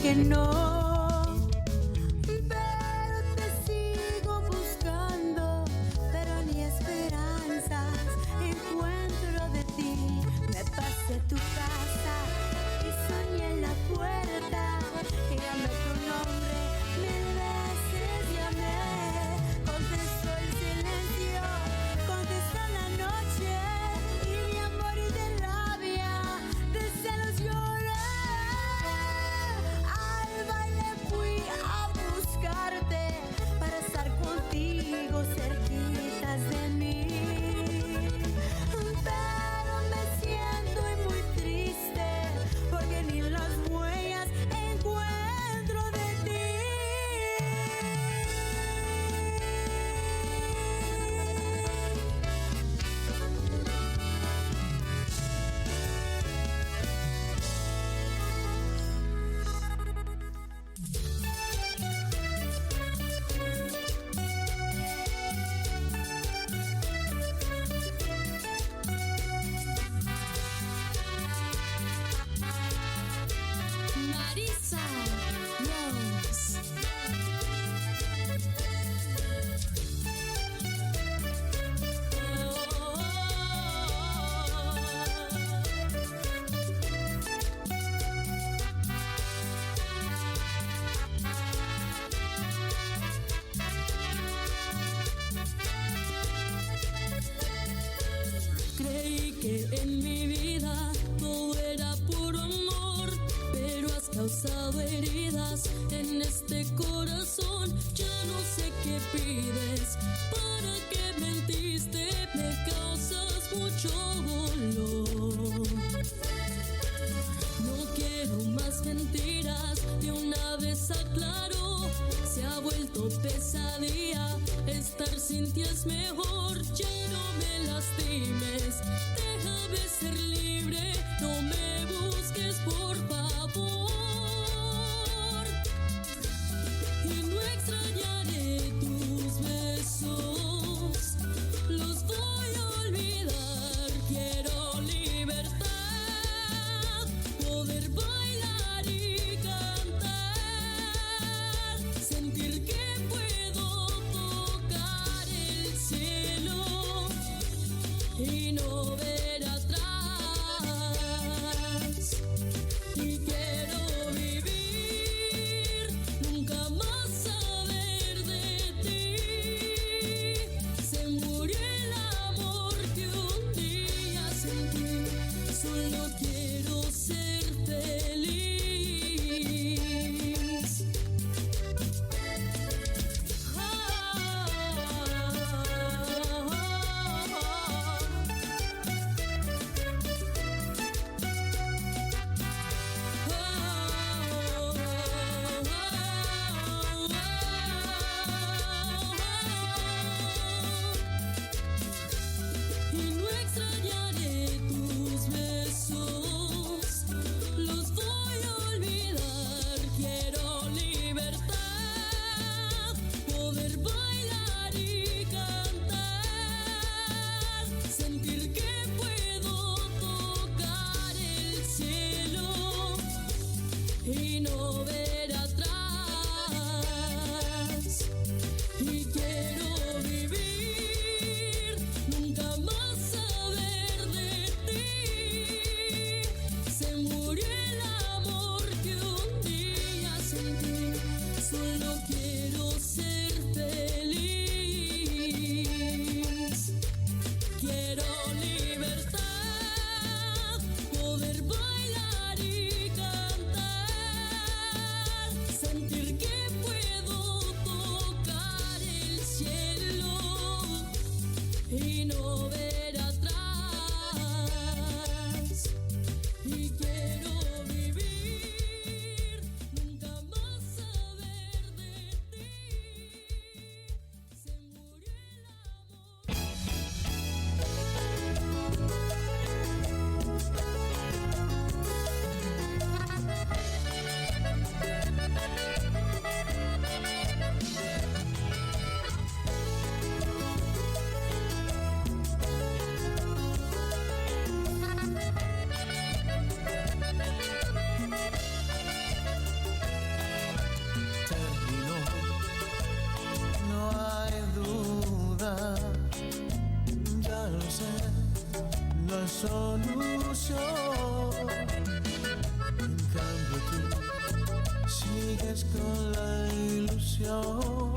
que no, pero te sigo buscando, pero ni esperanzas encuentro de ti. Me pasé a tu casa y soñé en la puerta, que llamé tu nombre 1000 veces, llamé, contestó el silencio, contestó la noche, y de amor y de rabia, de celos lloré. Al baile fui a buscarte para estar contigo cerquitas de mí, pero me siento muy triste porque ni las huellas encuentro de ti. Marisa Rose. Creí que en mi vida todo era puro amor, pero has causado heridas en este corazón. Ya no sé qué pides, para qué mentiste, me causas mucho dolor. No quiero más mentiras, de una vez aclaro, se ha vuelto pesadilla, estar sin ti es mejor. Ya no me lastimes, déjame ser libre, no me busques por favor, y no extrañaré tus besos, los voy a olvidar. Quiero libertad, poder bailar y cantar, sentir que puedo tocar el cielo y no ver atrás. Y quiero vivir, nunca más saber de ti. Se murió el amor que un día sentí, solo quiero ser feliz. Y no extrañaré tus besos, los voy a solución. En cambio tú sigues con la ilusión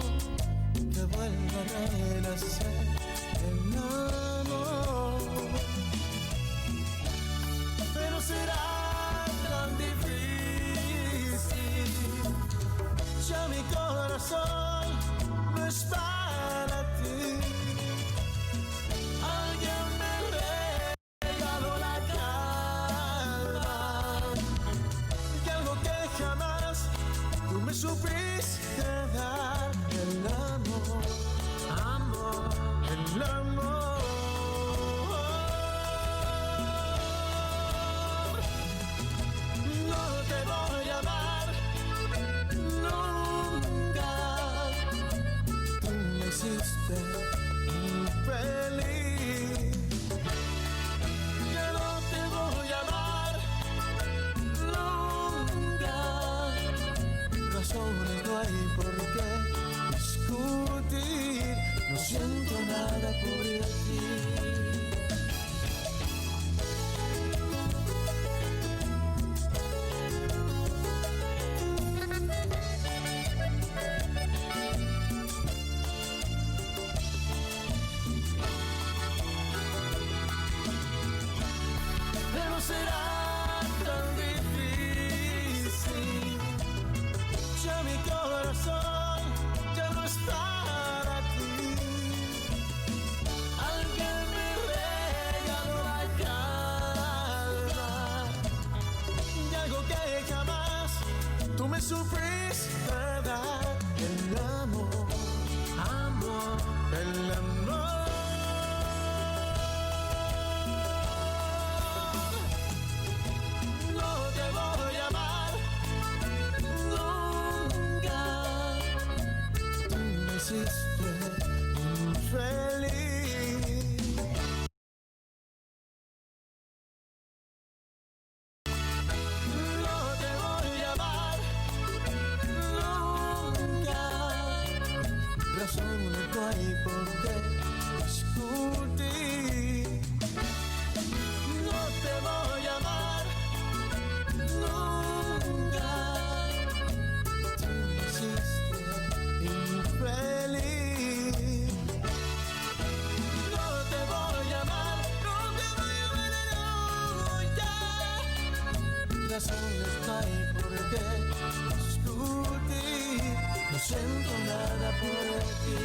que vuelva a renacer el amor. Pero será tan difícil, ya mi corazón no es para ti. Alguien me regaló la calma y algo que jamás tú me supiste dar. El amor, amor, el amor. No te voy a amar nunca. Tú me hiciste infeliz. Ya no te voy a amar nunca. Razones no hay por qué discutir. No siento nada por ti. Pero será tan difícil, ya mi corazón ya no es para ti. Alguien me regaló la calma y algo que jamás tú me supiste dar. El amor, amor, el amor. No te voy a amar nunca. Tú me hiciste infeliz. No te voy a amar nunca. Razones no hay por qué discutir. No te voy a amar nunca. Tú me hiciste infeliz. No te voy a amar, no te voy a amar nunca. Razones no hay por qué discutir. No siento nada por ti.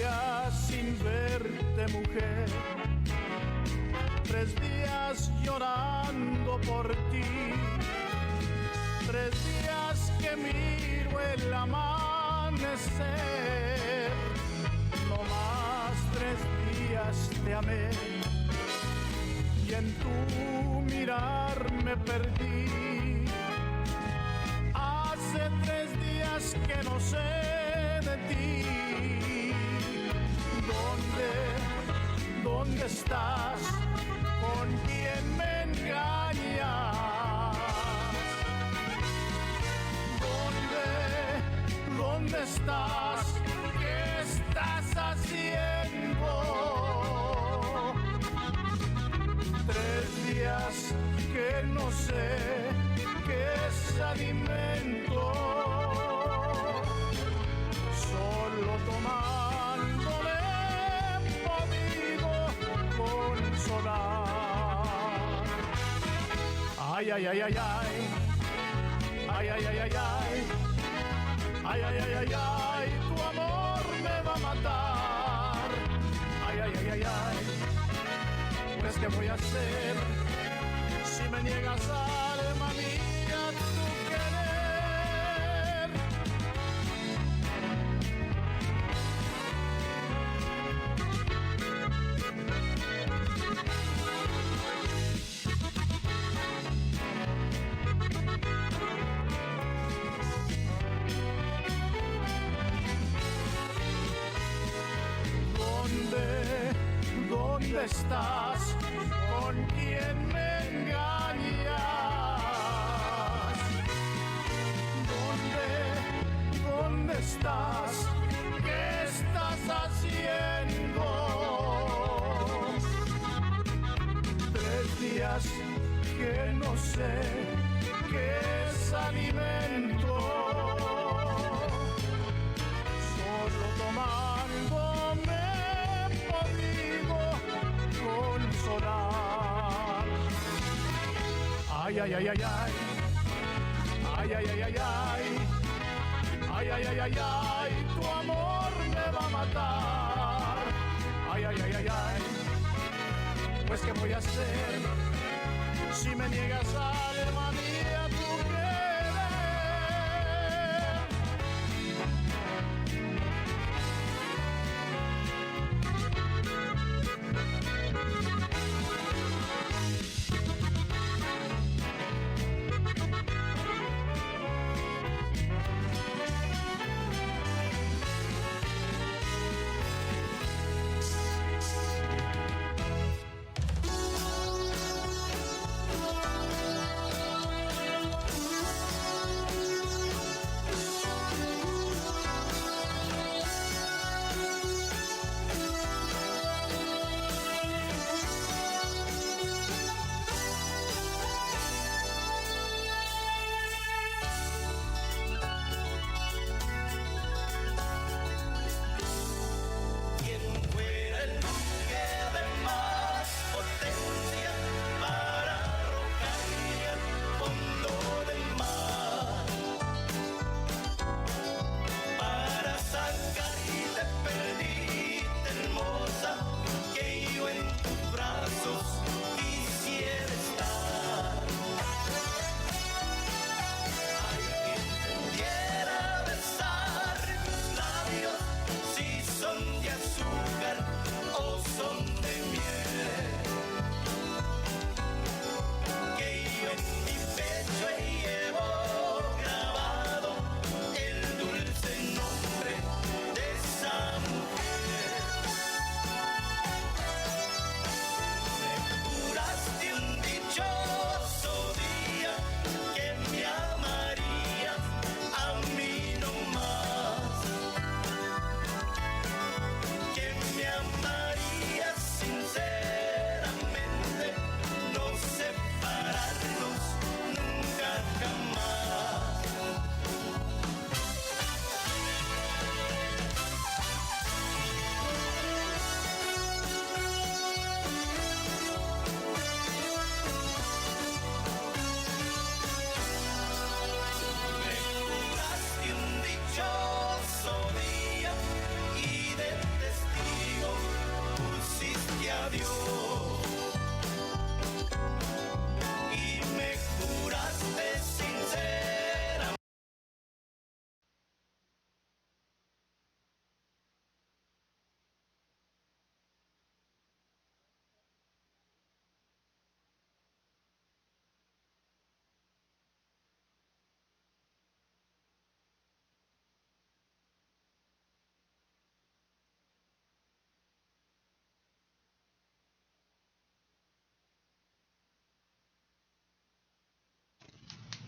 días sin verte, mujer. 3 días llorando por ti. 3 días que miro el amanecer. No más 3 días te amé. Y en tu mirar me perdí. Hace 3 días que no sé de ti. ¿Dónde estás? ¿Con quién me engañas? ¿Dónde estás? ¿Qué estás haciendo? 3 días que no sé qué es alimento. Solo tomándome he podido consolar. Ay, ay, ay, ay, ay. Ay, ay, ay, ay, ay. Ay, ay, ay, ay, ay. Tu amor me va a matar. Ay, ay, ay, ay, ay. Pues ¿qué voy a hacer si me niegas, alma mía, tu querer? ¿Dónde estás? ¿Con quién me engañas? ¿Dónde estás? ¿Qué estás haciendo? 3 días que no sé qué es alimento. Solo tomándome consolar. Ay, ay, ay, ay, ay. Ay, ay, ay, ay, ay. Ay, ay, ay, ay, ay. Tu amor me va a matar. Ay, ay, ay, ay, ay. Pues ¿qué voy a hacer si me niegas, alma mía, tu querer?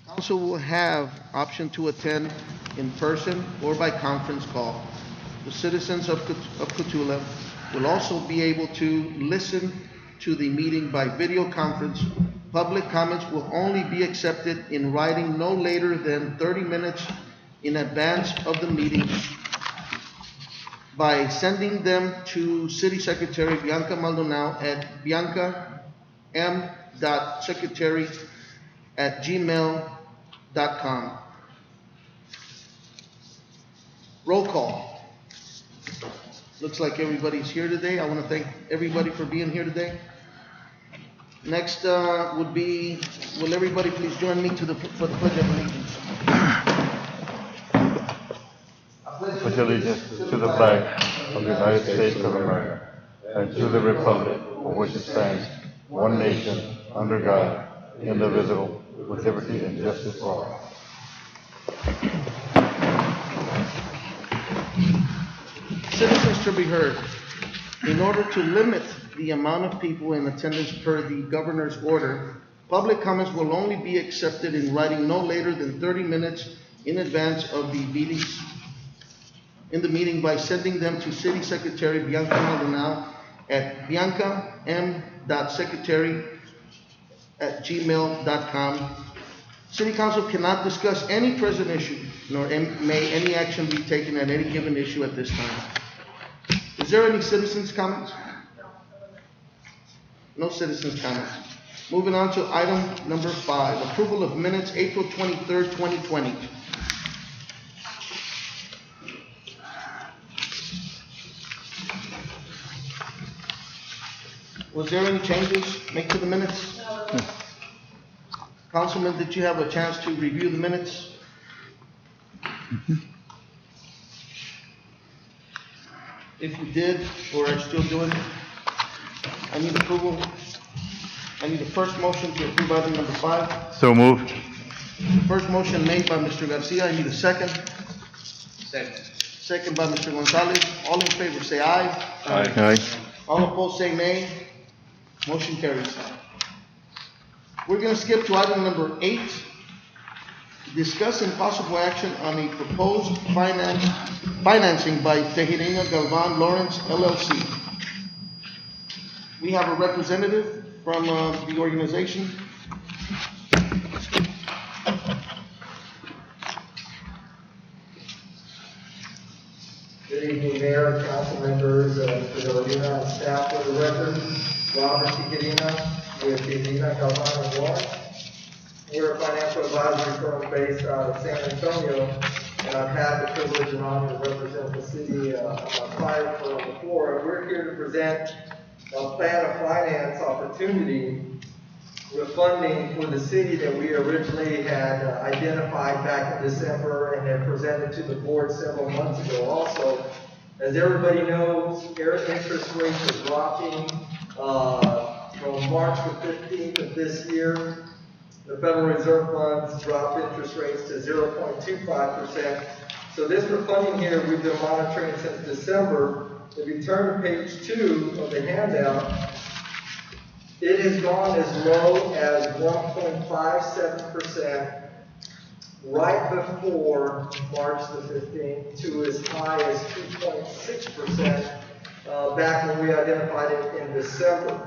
Council will have option to attend in person or by conference call. The citizens of Cotulla will also be able to listen to the meeting by video conference. Public comments will only be accepted in writing no later than 30 minutes in advance of the meeting by sending them to City Secretary Bianca Maldonado at biancam.secretary@gmail.com. Roll call. Looks like everybody's here today. I want to thank everybody for being here today. Next would be, will everybody please join me for the Pledge of Allegiance? Pledge allegiance to the flag of the United States of America and to the republic for which it stands, one nation, under God, indivisible, with liberty and justice for all. Citizens to be heard. In order to limit the amount of people in attendance per the governor's order, public comments will only be accepted in writing no later than 30 minutes in advance of the meeting by sending them to City Secretary Bianca Maldonado at biancam.secretary@gmail.com. City Council cannot discuss any present issue, nor may any action be taken on any given issue at this time. Is there any citizens' comments? No citizens' comments. Moving on to item number 5, approval of minutes, April 23rd, 2020. Was there any changes made to the minutes? No. Councilman, did you have a chance to review the minutes? If you did, or are still doing, I need approval. I need a first motion to approve item number 5. So moved. First motion made by Mr. Garcia. I need a second. Second. Second by Mr. Gonzalez. All in favor say aye. Aye. All opposed say nay. Motion carries. We're going to skip to item number 8. Discuss impossible action on a proposed financing by Tejerina Galvan Lawrence LLC. We have a representative from the organization. Good evening, Mayor, council members, Tejerina and staff. For the record, Robert Tejerina with Tejerina Galvan and Lawrence. We're a financial advisory firm based out of San Antonio, and I've had the privilege and honor to represent the city on my prior firm before. We're here to present a plan of finance opportunity with funding for the city that we originally had identified back in December and had presented to the board several months ago. Also, as everybody knows, interest rates are dropping from March the 15th of this year. The Federal Reserve Funds dropped interest rates to 0.25%. So this refunding here we've been monitoring since December. If you turn to page 2 of the handout, it has gone as low as 1.57% right before March the 15th to as high as 2.6% back when we identified it in December.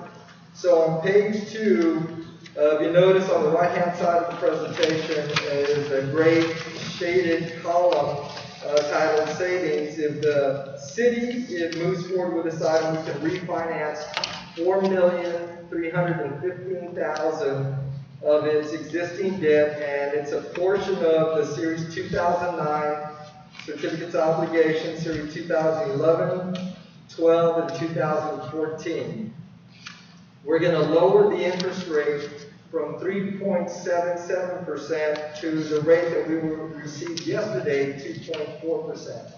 So on page 2, if you notice on the right-hand side of the presentation is a gray shaded column titled Savings. If the city moves forward with this item, we can refinance $4,315,000 of its existing debt, and it's a portion of the Series 2009 Certificates of Obligation, Series 2011, 12, and 2014. We're going to lower the interest rate from 3.77% to the rate that we received yesterday, 2.4%.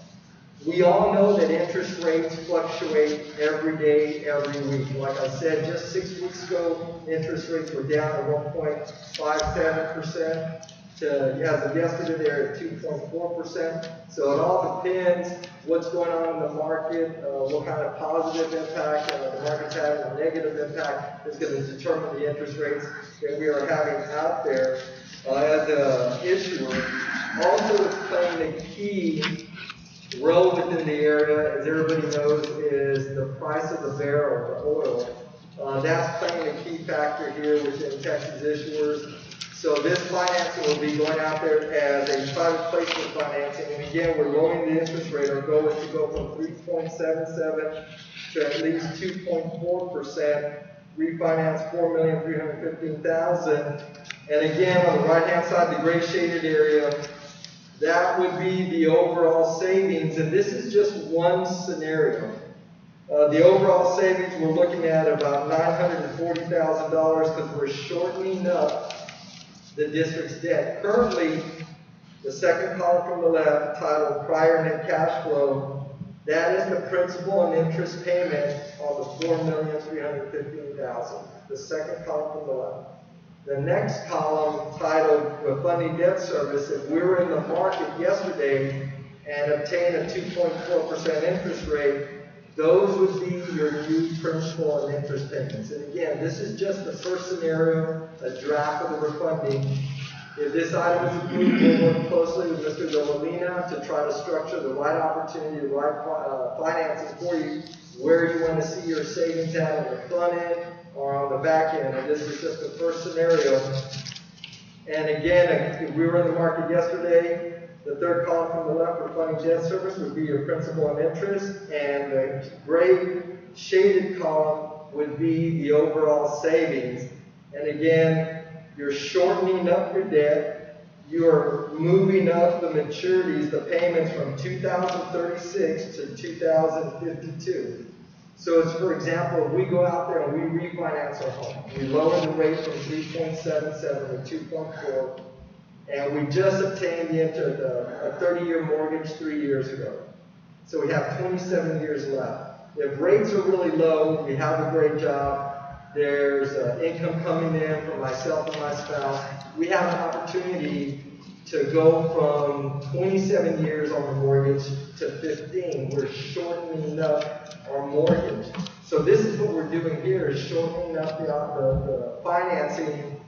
We all know that interest rates fluctuate every day, every week. Like I said, just 6 weeks ago, interest rates were down to 1.57%. As of yesterday, they're at 2.4%. So it all depends what's going on in the market, what kind of positive impact the market's having, or negative impact is going to determine the interest rates that we are having out there. as an issuer. Also, it's playing a key role within the area, as everybody knows, is the price of the barrel, the oil. That's playing a key factor here within Texas issuers. So this financing will be going out there as a private placement financing. And again, we're lowering the interest rate. Our goal is to go from 3.77 to at least 2.4%. Refinance 4,315,000. And again, on the right-hand side, the gray shaded area, that would be the overall savings. And this is just one scenario. The overall savings, we're looking at about $940,000 because we're shortening up the district's debt. Currently, the second column from the left, titled Prior Net Cash Flow, that is the principal and interest payment on the $4,315,000. The second column from the left. The next column, titled Funding Debt Service, if we were in the market yesterday and obtained a 2.4% interest rate, those would be your new principal and interest payments. And again, this is just the first scenario, a draft of the refunding. If this item is approved, we'll work closely with Mr. Dovalina to try to structure the right opportunity, the right finances for you, where you want to see your savings at on the front end or on the back end. And this is just the first scenario. And again, if we were in the market yesterday, the third column from the left for funding debt service would be your principal and interest, and the gray shaded column would be the overall savings. And again, you're shortening up your debt, you're moving up the maturities, the payments from 2036 to 2052. So it's, for example, if we go out there and we refinance our home, we lower the rate from 3.77 to 2.4, and we just obtained a 30-year mortgage 3 years ago. So we have 27 years left. If rates are really low, we have a great job, there's income coming in from myself and my spouse, we have an opportunity to go from 27 years on the mortgage to 15. We're shortening up our mortgage. So this is what we're doing here, is shortening up the financing.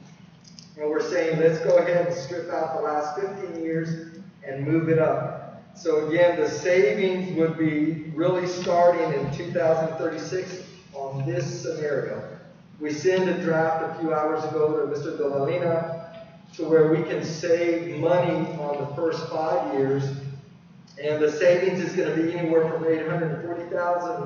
And we're saying, let's go ahead and strip out the last 15 years and move it up. So again, the savings would be really starting in 2036 on this scenario. We sent a draft a few hours ago to Mr. Dovalina to where we can save money on the first 5 years. And the savings is going to be anywhere from $840,000 to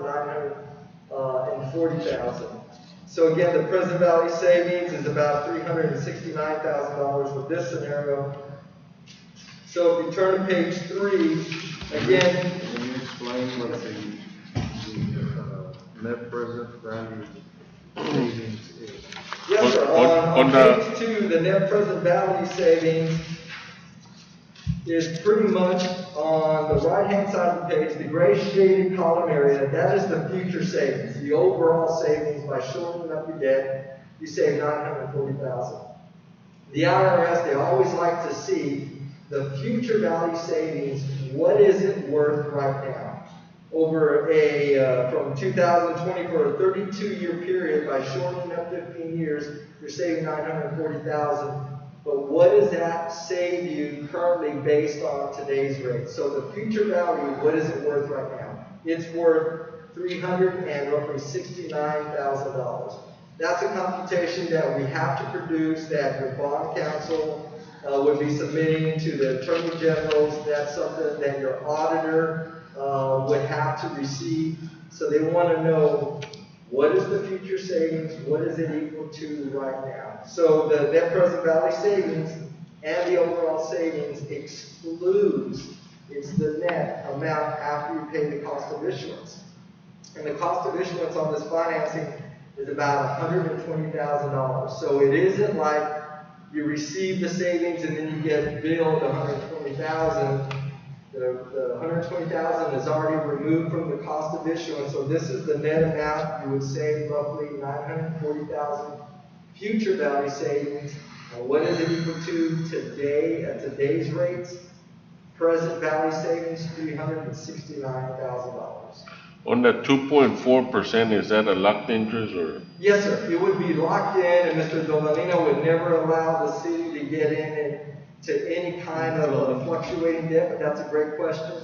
$940,000. So again, the present value savings is about $369,000 with this scenario. So if you turn to page 3, again. Can you explain what the net present value savings is? Yes, sir. On page 2, the net present value savings is pretty much on the right-hand side of the page, the gray shaded column area. That is the future savings, the overall savings. By shortening up your debt, you save $940,000. The IRS, they always like to see the future value savings. What is it worth right now? Over from 2020 for a 32-year period, by shortening up 15 years, you're saving $940,000. But what does that save you currently based on today's rate? So the future value, what is it worth right now? It's worth $369,000. That's a computation that we have to produce, that your bond counsel would be submitting to the attorney generals. That's something that your auditor would have to receive. So they want to know, what is the future savings? What is it equal to right now? So the net present value savings and the overall savings excludes, it's the net amount after you pay the cost of issuance. And the cost of issuance on this financing is about $120,000. So it isn't like you receive the savings and then you get billed $120,000. The $120,000 is already removed from the cost of issuance. So this is the net amount. You would save roughly $940,000 future value savings. And what is it equal to today at today's rates? Present value savings, $369,000. On that 2.4%, is that a locked interest or? Yes, sir. It would be locked in, and Mr. Dovalina would never allow the city to get in to any kind of fluctuating debt, but that's a great question.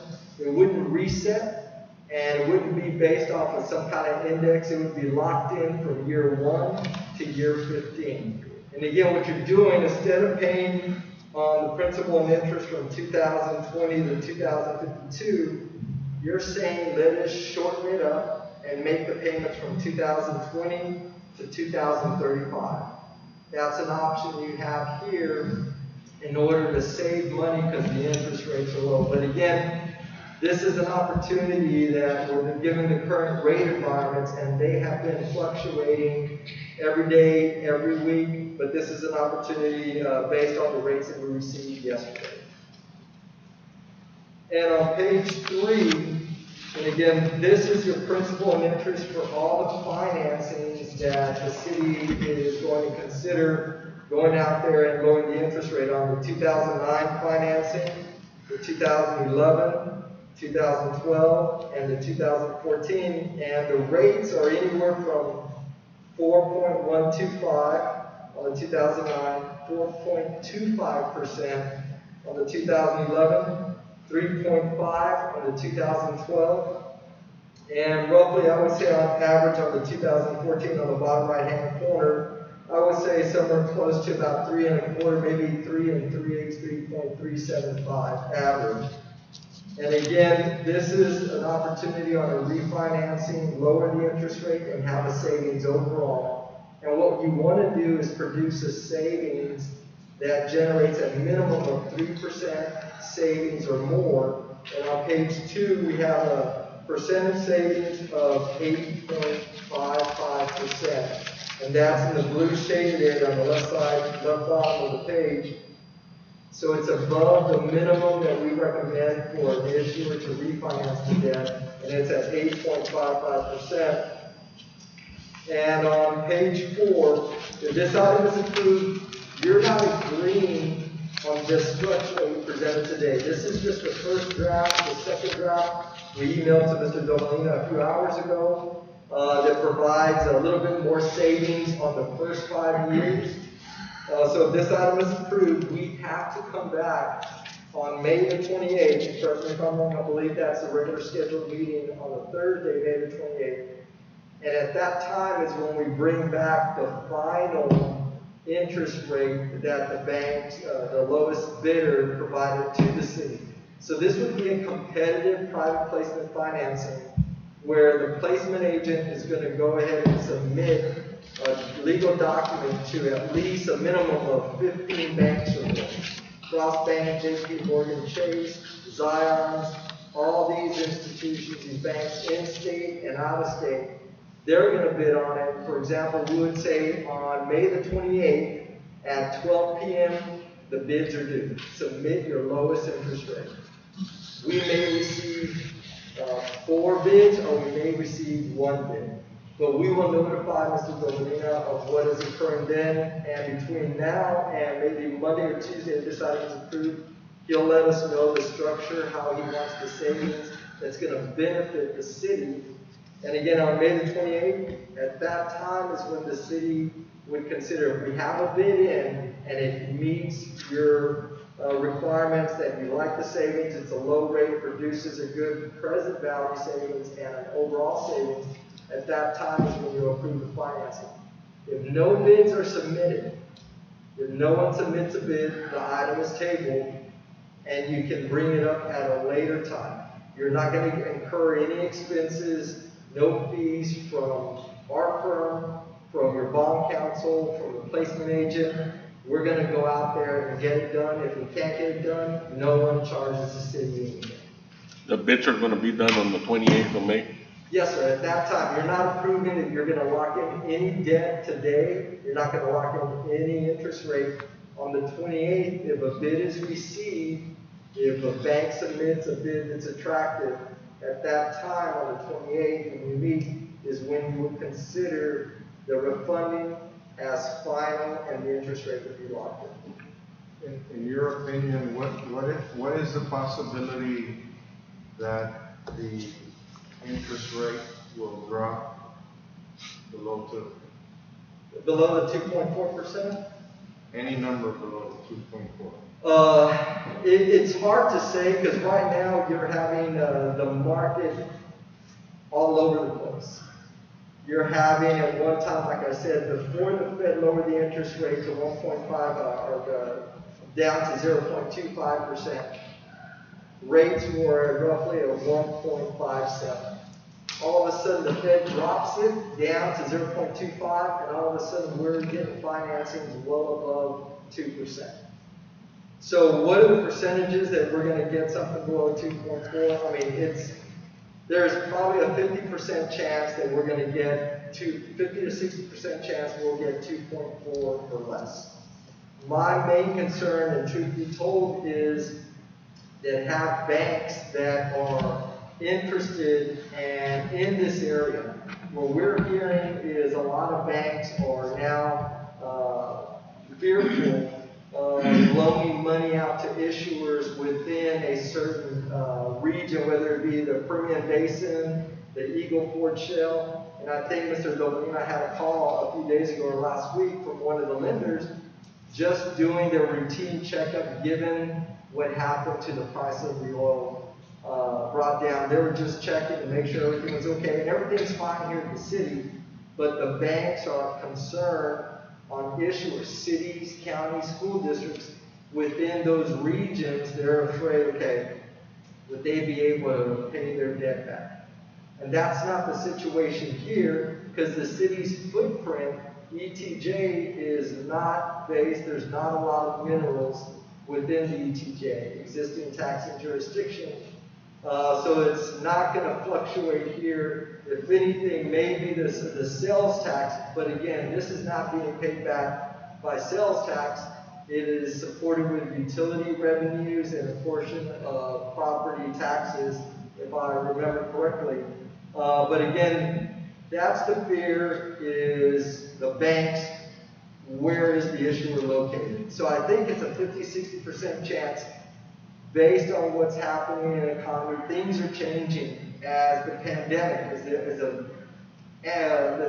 It wouldn't reset, and it wouldn't be based off of some kind of index. It would be locked in from year 1 to year 15. And again, what you're doing, instead of paying on the principal and interest from 2020 to 2052, you're saying let us shorten it up and make the payments from 2020 to 2035. That's an option you have here in order to save money because the interest rates are low. But again, this is an opportunity that we've been given the current rate environments, and they have been fluctuating every day, every week. But this is an opportunity based on the rates that we received yesterday. And on page 3, and again, this is your principal and interest for all the financings that the city is going to consider going out there and lowering the interest rate on the 2009 financing, the 2011, 2012, and the 2014. And the rates are anywhere from 4.125 on the 2009, 4.25% on the 2011, 3.5 on the 2012, and roughly I would say on average on the 2014 on the bottom right hand corner, I would say somewhere close to about 3 1/4, maybe 3 3/8, 3.375 average. And again, this is an opportunity on a refinancing, lower the interest rate, and have a savings overall. And what you want to do is produce a savings that generates a minimum of 3% savings or more. And on page 2, we have a percentage savings of 8.55%. And that's in the blue shaded area on the left side, left bottom of the page. So it's above the minimum that we recommend for an issuer to refinance the debt, and it's at 8.55%. And on page 4, if this item is approved, you're not agreeing on this structure that we presented today. This is just the first draft. The second draft we emailed to Mr. Dovalina a few hours ago that provides a little bit more savings on the first 5 years. So if this item is approved, we have to come back on May the 28th. Correct me if I'm wrong, I believe that's the regular scheduled meeting on the Thursday, May the 28th. And at that time is when we bring back the final interest rate that the bank, the lowest bidder, provided to the city. So this would be a competitive private placement financing where the placement agent is going to go ahead and submit a legal document to at least a minimum of 15 banks or more. Frost Bank, JP Morgan Chase, Zions, all these institutions, these banks in state and out of state, they're going to bid on it. For example, we would say on May the 28th at 12 p.m., the bids are due. Submit your lowest interest rate. We may receive 4 bids or we may receive 1 bid. But we will notify Mr. Dovalina of what is occurring then, and between now and maybe Monday or Tuesday, if this item is approved, he'll let us know the structure, how he wants the savings that's going to benefit the city. And again, on May the 28th, at that time is when the city would consider if we have a bid in and it meets your requirements that you like the savings, it's a low rate, produces a good present value savings and an overall savings. At that time is when you approve the financing. If no bids are submitted, if no one submits a bid, the item is tabled, and you can bring it up at a later time. You're not going to incur any expenses, no fees from our firm, from your bond counsel, from the placement agent. We're going to go out there and get it done. If we can't get it done, no one charges the city anything. The bids are going to be done on the 28th of May? Yes, sir. At that time, you're not approving that you're going to lock in any debt today. You're not going to lock in any interest rate. On the 28th, if a bid is received, if a bank submits a bid that's attractive, at that time on the 28th when we meet is when you would consider the refunding as final and the interest rate would be locked in. In your opinion, what is the possibility that the interest rate will drop below Below the 2.4%? any number below 2.4. It's hard to say because right now you're having the market all over the place. You're having at one time, like I said, before the Fed lowered the interest rate to 1.5 down to 0.25%, rates were roughly at 1.57. All of a sudden, the Fed drops it down to 0.25, and all of a sudden, we're getting financings well above 2%. So, what are the percentages that we're going to get something below 2.4? I mean, there's probably a 50% chance that we're going to get 50 to 60% chance we'll get 2.4 or less. My main concern, and truth be told, is that have banks that are interested and in this area. What we're hearing is a lot of banks are now fearful of loaning money out to issuers within a certain region, whether it be the Permian Basin, the Eagle Ford Shale. And I think Mr. Dolina had a call a few days ago or last week from one of the lenders just doing their routine checkup given what happened to the price of the oil brought down. They were just checking to make sure everything was okay. And everything's fine here in the city, but the banks are concerned on issuers, cities, counties, school districts within those regions. They're afraid, okay, would they be able to pay their debt back? And that's not the situation here because the city's footprint, ETJ, is not based, there's not a lot of minerals within the ETJ, existing taxing jurisdiction. So it's not going to fluctuate here. If anything, maybe the sales tax, but again, this is not being paid back by sales tax. It is supported with utility revenues and a portion of property taxes, if I remember correctly. But again, that's the fear, is the banks, where is the issuer located? So I think it's a 50-60% chance based on what's happening in the economy. Things are changing as the pandemic, let's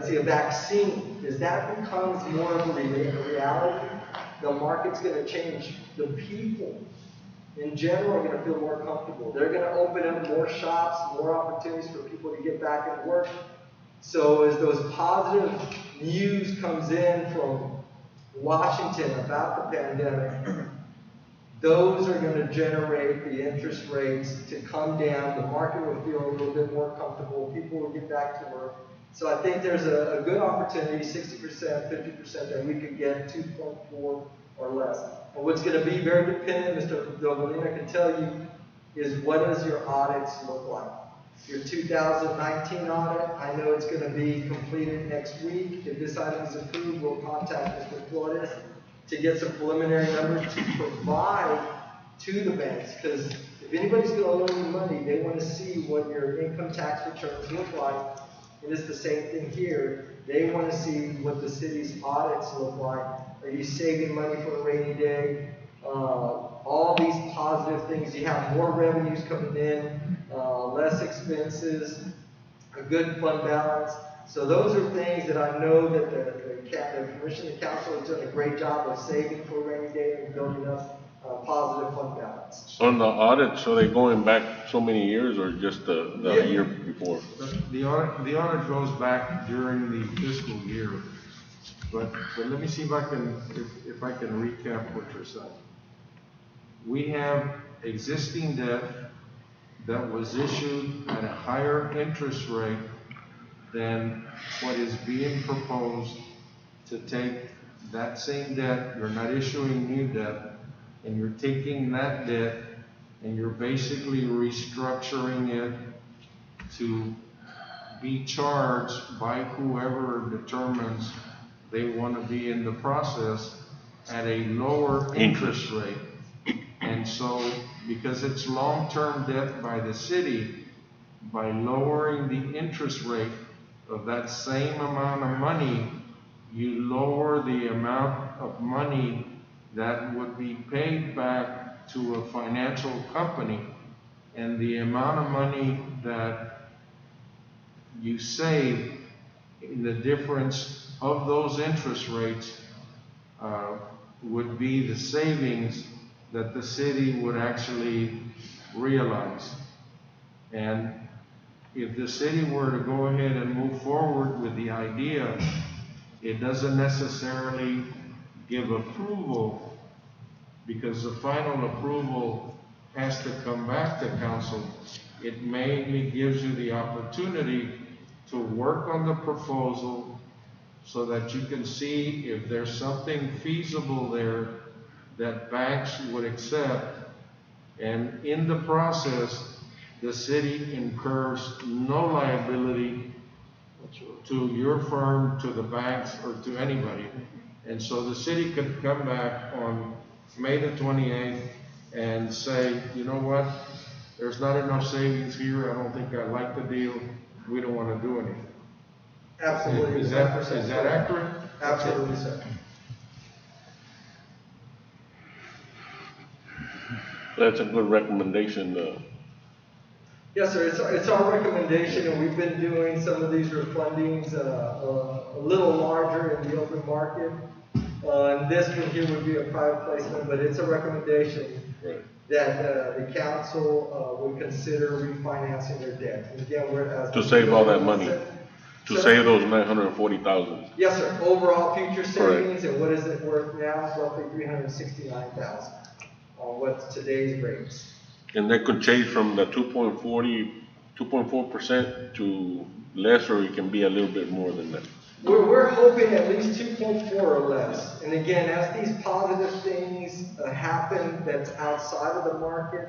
see, a vaccine, as that becomes more of a reality, the market's going to change. The people in general are going to feel more comfortable. They're going to open up more shops, more opportunities for people to get back and work. So as those positive news comes in from Washington about the pandemic, those are going to generate the interest rates to come down. The market will feel a little bit more comfortable. People will get back to work. So I think there's a good opportunity, 60%, 50%, that we could get 2.4 or less. And what's going to be very dependent, Mr. Dovalina can tell you, is what does your audits look like? Your 2019 audit, I know it's going to be completed next week. If this item is approved, we'll contact Mr. Flores to get some preliminary numbers to provide to the banks. Because if anybody's going to loan you money, they want to see what your income tax returns look like. And it's the same thing here. They want to see what the city's audits look like. Are you saving money for a rainy day? All these positive things. You have more revenues coming in, less expenses, a good fund balance. So those are things that I know that the Commission and Council has done a great job of saving for a rainy day and building up positive fund balance. On the audits, are they going back so many years or just the year before? The audit goes back during the fiscal year, but let me see if I can recap what you're saying. We have existing debt that was issued at a higher interest rate than what is being proposed to take that same debt. You're not issuing new debt, and you're taking that debt and you're basically restructuring it to be charged by whoever determines they want to be in the process at a lower interest rate. And so, because it's long-term debt by the city, by lowering the interest rate of that same amount of money, you lower the amount of money that would be paid back to a financial company, and the amount of money that you save in the difference of those interest rates would be the savings that the city would actually realize. And if the city were to go ahead and move forward with the idea, it doesn't necessarily give approval, because the final approval has to come back to council. It mainly gives you the opportunity to work on the proposal so that you can see if there's something feasible there that banks would accept. And in the process, the city incurs no liability to your firm, to the banks, or to anybody. And so the city could come back on May the 28th and say, you know what, there's not enough savings here, I don't think I like the deal, we don't want to do anything. Absolutely. Is that accurate? Absolutely, sir. That's a good recommendation. Yes, sir, it's our recommendation, and we've been doing some of these refundings a little larger in the open market. And this one here would be a private placement, but it's a recommendation that the council would consider refinancing their debt. And again, To save all that money, to save those 940,000. Yes, sir, overall future savings, and what is it worth now? Roughly 369,000 on what's today's rates. And that could change from the 2.4% to less, or it can be a little bit more than that. We're hoping at least 2.4 or less. And again, as these positive things happen that's outside of the market,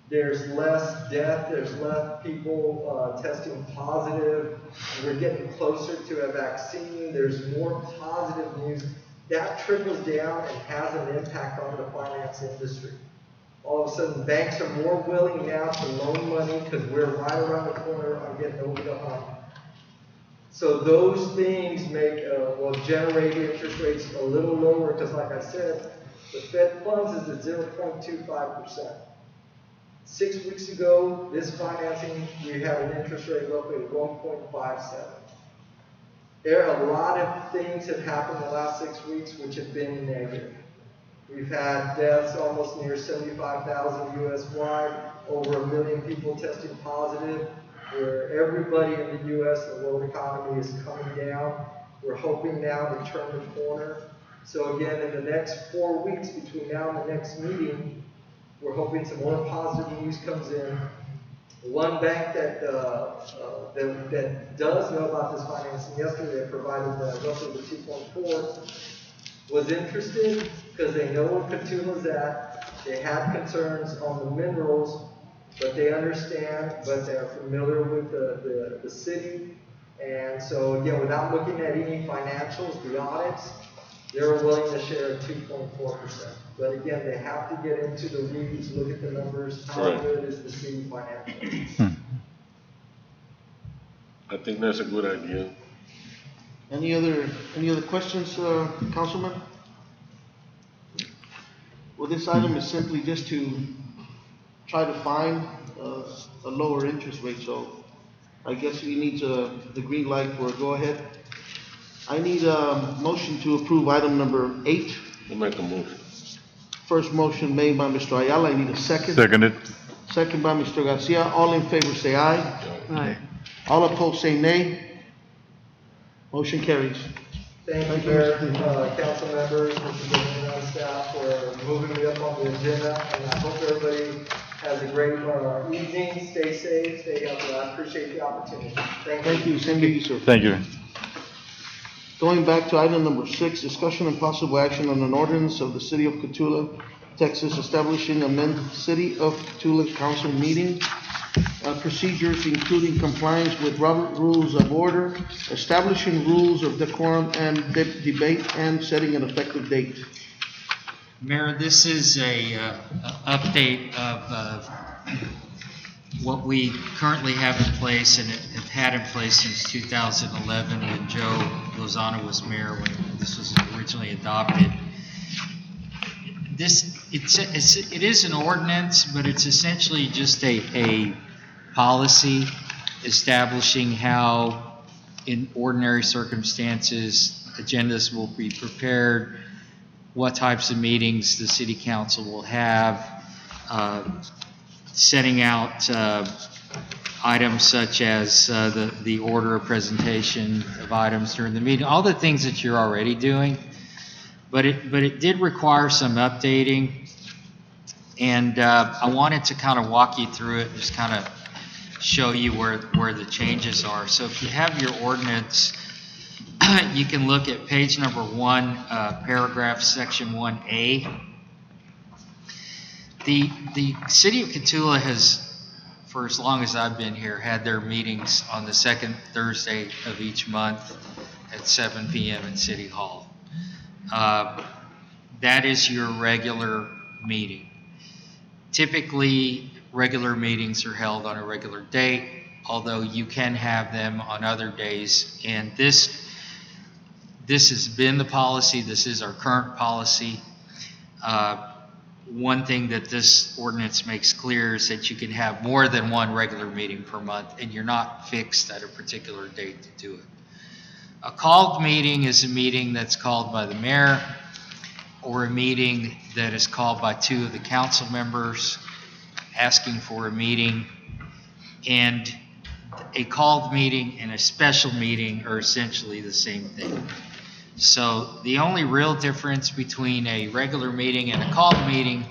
there's less death, there's less people testing positive, we're getting closer to a vaccine, there's more positive news. That trickles down and has an impact on the finance industry. All of a sudden, banks are more willing now to loan money because we're right around the corner on getting over the hump. So those things will generate interest rates a little lower, because like I said, the Fed funds is at 0.25%. 6 weeks ago, this financing, we had an interest rate roughly at 1.57. There are a lot of things that happened in the last 6 weeks which have been negative. We've had deaths almost near 75,000 US-wide, over 1 million people testing positive, where everybody in the U.S. and the world economy is coming down. We're hoping now to turn the corner. So again, in the next 4 weeks between now and the next meeting, we're hoping some more positive news comes in. One bank that does know about this financing yesterday, that provided roughly the 2.4, was interested because they know where Cotulla's at. They had concerns on the minerals, but they understand, but they're familiar with the city. And so again, without looking at any financials, the audits, they're willing to share 2.4%. But again, they have to get into the weeds, look at the numbers, how good is the city financially. I think that's a good idea. Any other questions, Councilman? Well, this item is simply just to try to find a lower interest rate, so I guess we need the green light for a go-ahead. I need a motion to approve item number 8. We'll make a motion. First motion made by Mr. Ayala, I need a second. Seconded. Second by Mr. Garcia. All in favor say aye. Aye. All opposed say nay. Motion carries. Thank you, Mayor, council members, Mr. Governor, and staff for moving me up on the agenda. And I hope everybody has a great evening. Stay safe, stay healthy. I appreciate the opportunity. Thank you. Same to you, sir. Thank you. Going back to item number 6, discussion and possible action on an ordinance of the City of Cotulla, Texas, establishing amended City of Cotulla Council meeting procedures, including compliance with Robert Rules of Order, establishing rules of decorum and debate, and setting an effective date. Mayor, this is a update of what we currently have in place and have had in place since 2011 when Joe Lozano was mayor, when this was originally adopted. It is an ordinance, but it's essentially just a policy establishing how, in ordinary circumstances, agendas will be prepared, what types of meetings the city council will have, setting out items such as the order of presentation of items during the meeting, all the things that you're already doing. But it did require some updating, and I wanted to kind of walk you through it, just kind of show you where the changes are. So if you have your ordinance, you can look at page number 1, paragraph section 1A. The city of Cotulla has, for as long as I've been here, had their meetings on the second Thursday of each month at 7 p.m. at City Hall. That is your regular meeting. Typically, regular meetings are held on a regular date, although you can have them on other days. And this has been the policy. This is our current policy. One thing that this ordinance makes clear is that you can have more than one regular meeting per month, and you're not fixed at a particular date to do it. A called meeting is a meeting that's called by the mayor, or a meeting that is called by 2 of the council members asking for a meeting. And a called meeting and a special meeting are essentially the same thing. So the only real difference between a regular meeting and a called meeting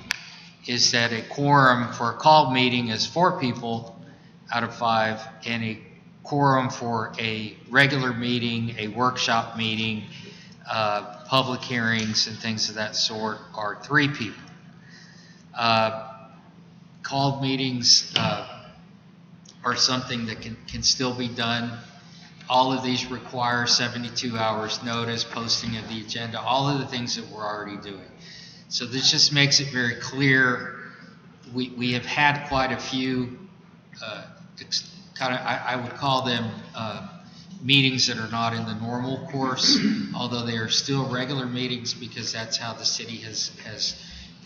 is that a quorum for a called meeting is 4 people out of 5, and a quorum for a regular meeting, a workshop meeting, public hearings and things of that sort are 3 people. Called meetings are something that can still be done. All of these require 72 hours notice, posting of the agenda, all of the things that we're already doing. So this just makes it very clear. We have had quite a few I would call them meetings that are not in the normal course, although they are still regular meetings because that's how the city has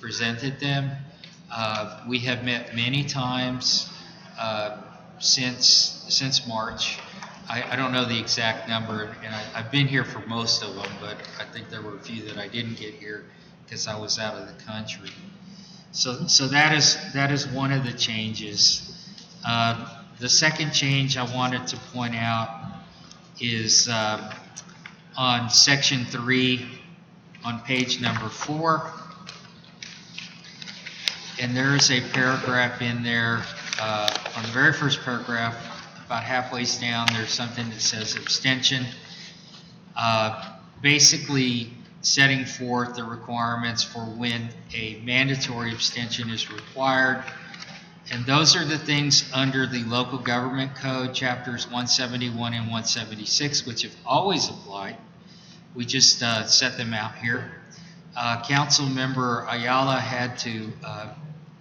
presented them. We have met many times since March. I don't know the exact number, and I've been here for most of them, but I think there were a few that I didn't get here because I was out of the country. So that is one of the changes. The second change I wanted to point out is on section 3 on page number 4. And there is a paragraph in there, on the very first paragraph, about halfway down, there's something that says abstention. Basically setting forth the requirements for when a mandatory abstention is required. And those are the things under the local government code, chapters 171 and 176, which have always applied. We just set them out here. Council member Ayala had to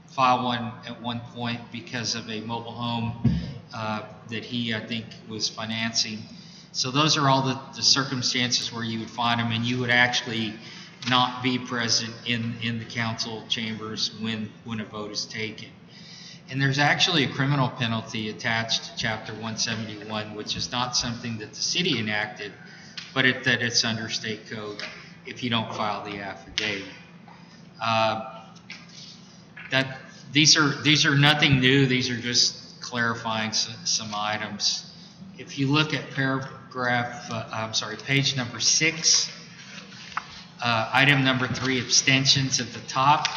file one at one point because of a mobile home that he, I think, was financing. So those are all the circumstances where you would find them, and you would actually not be present in the council chambers when a vote is taken. And there's actually a criminal penalty attached to Chapter 171, which is not something that the city enacted, but that it's under state code if you don't file the affidavit. These are nothing new. These are just clarifying some items. If you look at page number 6, item number 3, abstentions at the top.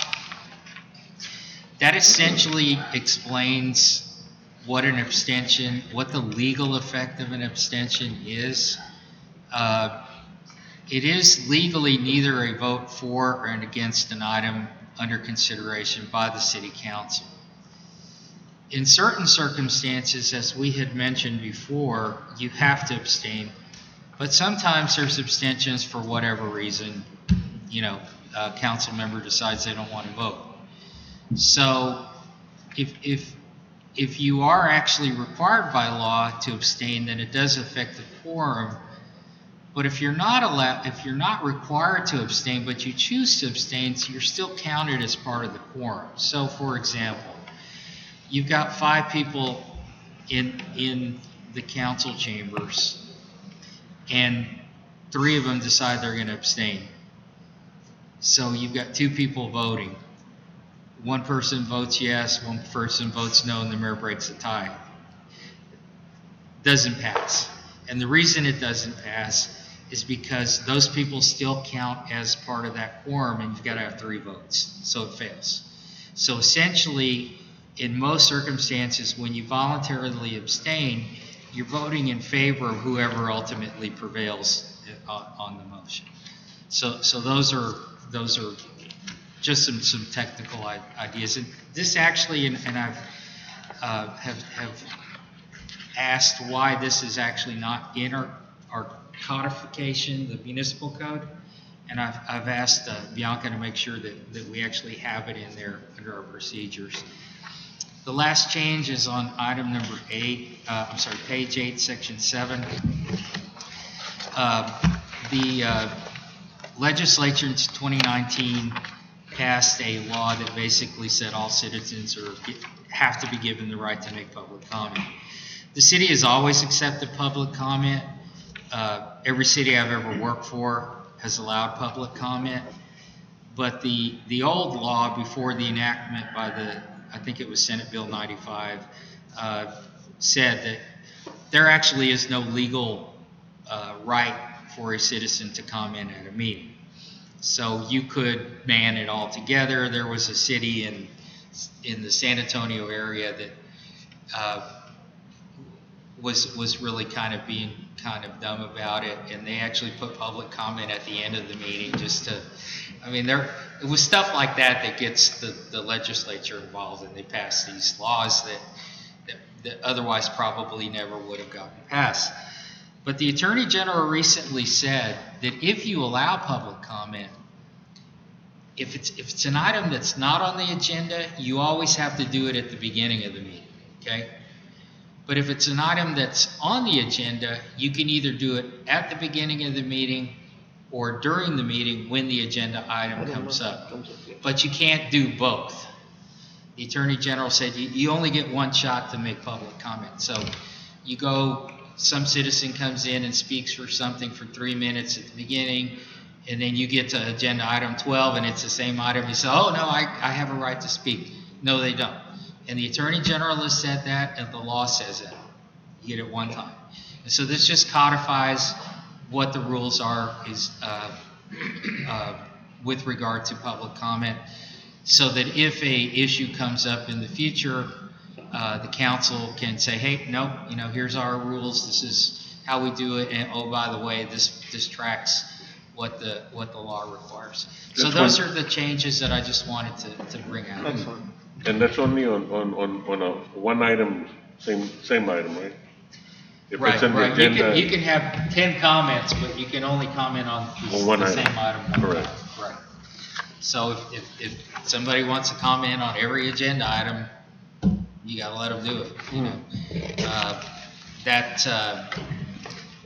That essentially explains what an abstention, what the legal effect of an abstention is. It is legally neither a vote for or against an item under consideration by the city council. In certain circumstances, as we had mentioned before, you have to abstain, but sometimes there's abstentions for whatever reason. A council member decides they don't want to vote. So if you are actually required by law to abstain, then it does affect the quorum. But if you're not required to abstain, but you choose to abstain, so you're still counted as part of the quorum. So for example, you've got 5 people in the council chambers, and 3 of them decide they're going to abstain. So you've got 2 people voting. One person votes yes, one person votes no, and the mayor breaks a tie. Doesn't pass. And the reason it doesn't pass is because those people still count as part of that quorum, and you've got to have 3 votes, so it fails. So essentially, in most circumstances, when you voluntarily abstain, you're voting in favor of whoever ultimately prevails on the motion. So those are just some technical ideas. And this actually, and I've have asked why this is actually not in our codification, the municipal code, and I've asked Bianca to make sure that we actually have it in there under our procedures. The last change is on item number 8, page 8, section 7. The legislature in 2019 passed a law that basically said all citizens have to be given the right to make public comment. The city has always accepted public comment. Every city I've ever worked for has allowed public comment. But the old law before the enactment by I think it was Senate Bill 95, said that there actually is no legal right for a citizen to comment at a meeting. So you could ban it altogether. There was a city in the San Antonio area that was really kind of being kind of dumb about it, and they actually put public comment at the end of the meeting just to, it was stuff like that gets the legislature involved, and they pass these laws that otherwise probably never would have gotten passed. But the Attorney General recently said that if you allow public comment, if it's an item that's not on the agenda, you always have to do it at the beginning of the meeting, okay? But if it's an item that's on the agenda, you can either do it at the beginning of the meeting or during the meeting when the agenda item comes up. But you can't do both. The Attorney General said you only get one shot to make public comment. So you go, some citizen comes in and speaks for something for 3 minutes at the beginning, and then you get to agenda item 12 and it's the same item. You say, oh no, I have a right to speak. No, they don't. And the Attorney General has said that, and the law says that. You get it one time. And so this just codifies what the rules are with regard to public comment, so that if a issue comes up in the future, the council can say, hey, no, here's our rules. This is how we do it. And oh, by the way, this tracks what the law requires. So those are the changes that I just wanted to bring out. Excellent. And that's only on a one item, same item, right? If Right. it's in the agenda. You can have 10 comments, but you can only comment on the same item. Correct. Right. So if somebody wants to comment on every agenda item, you gotta let them do it,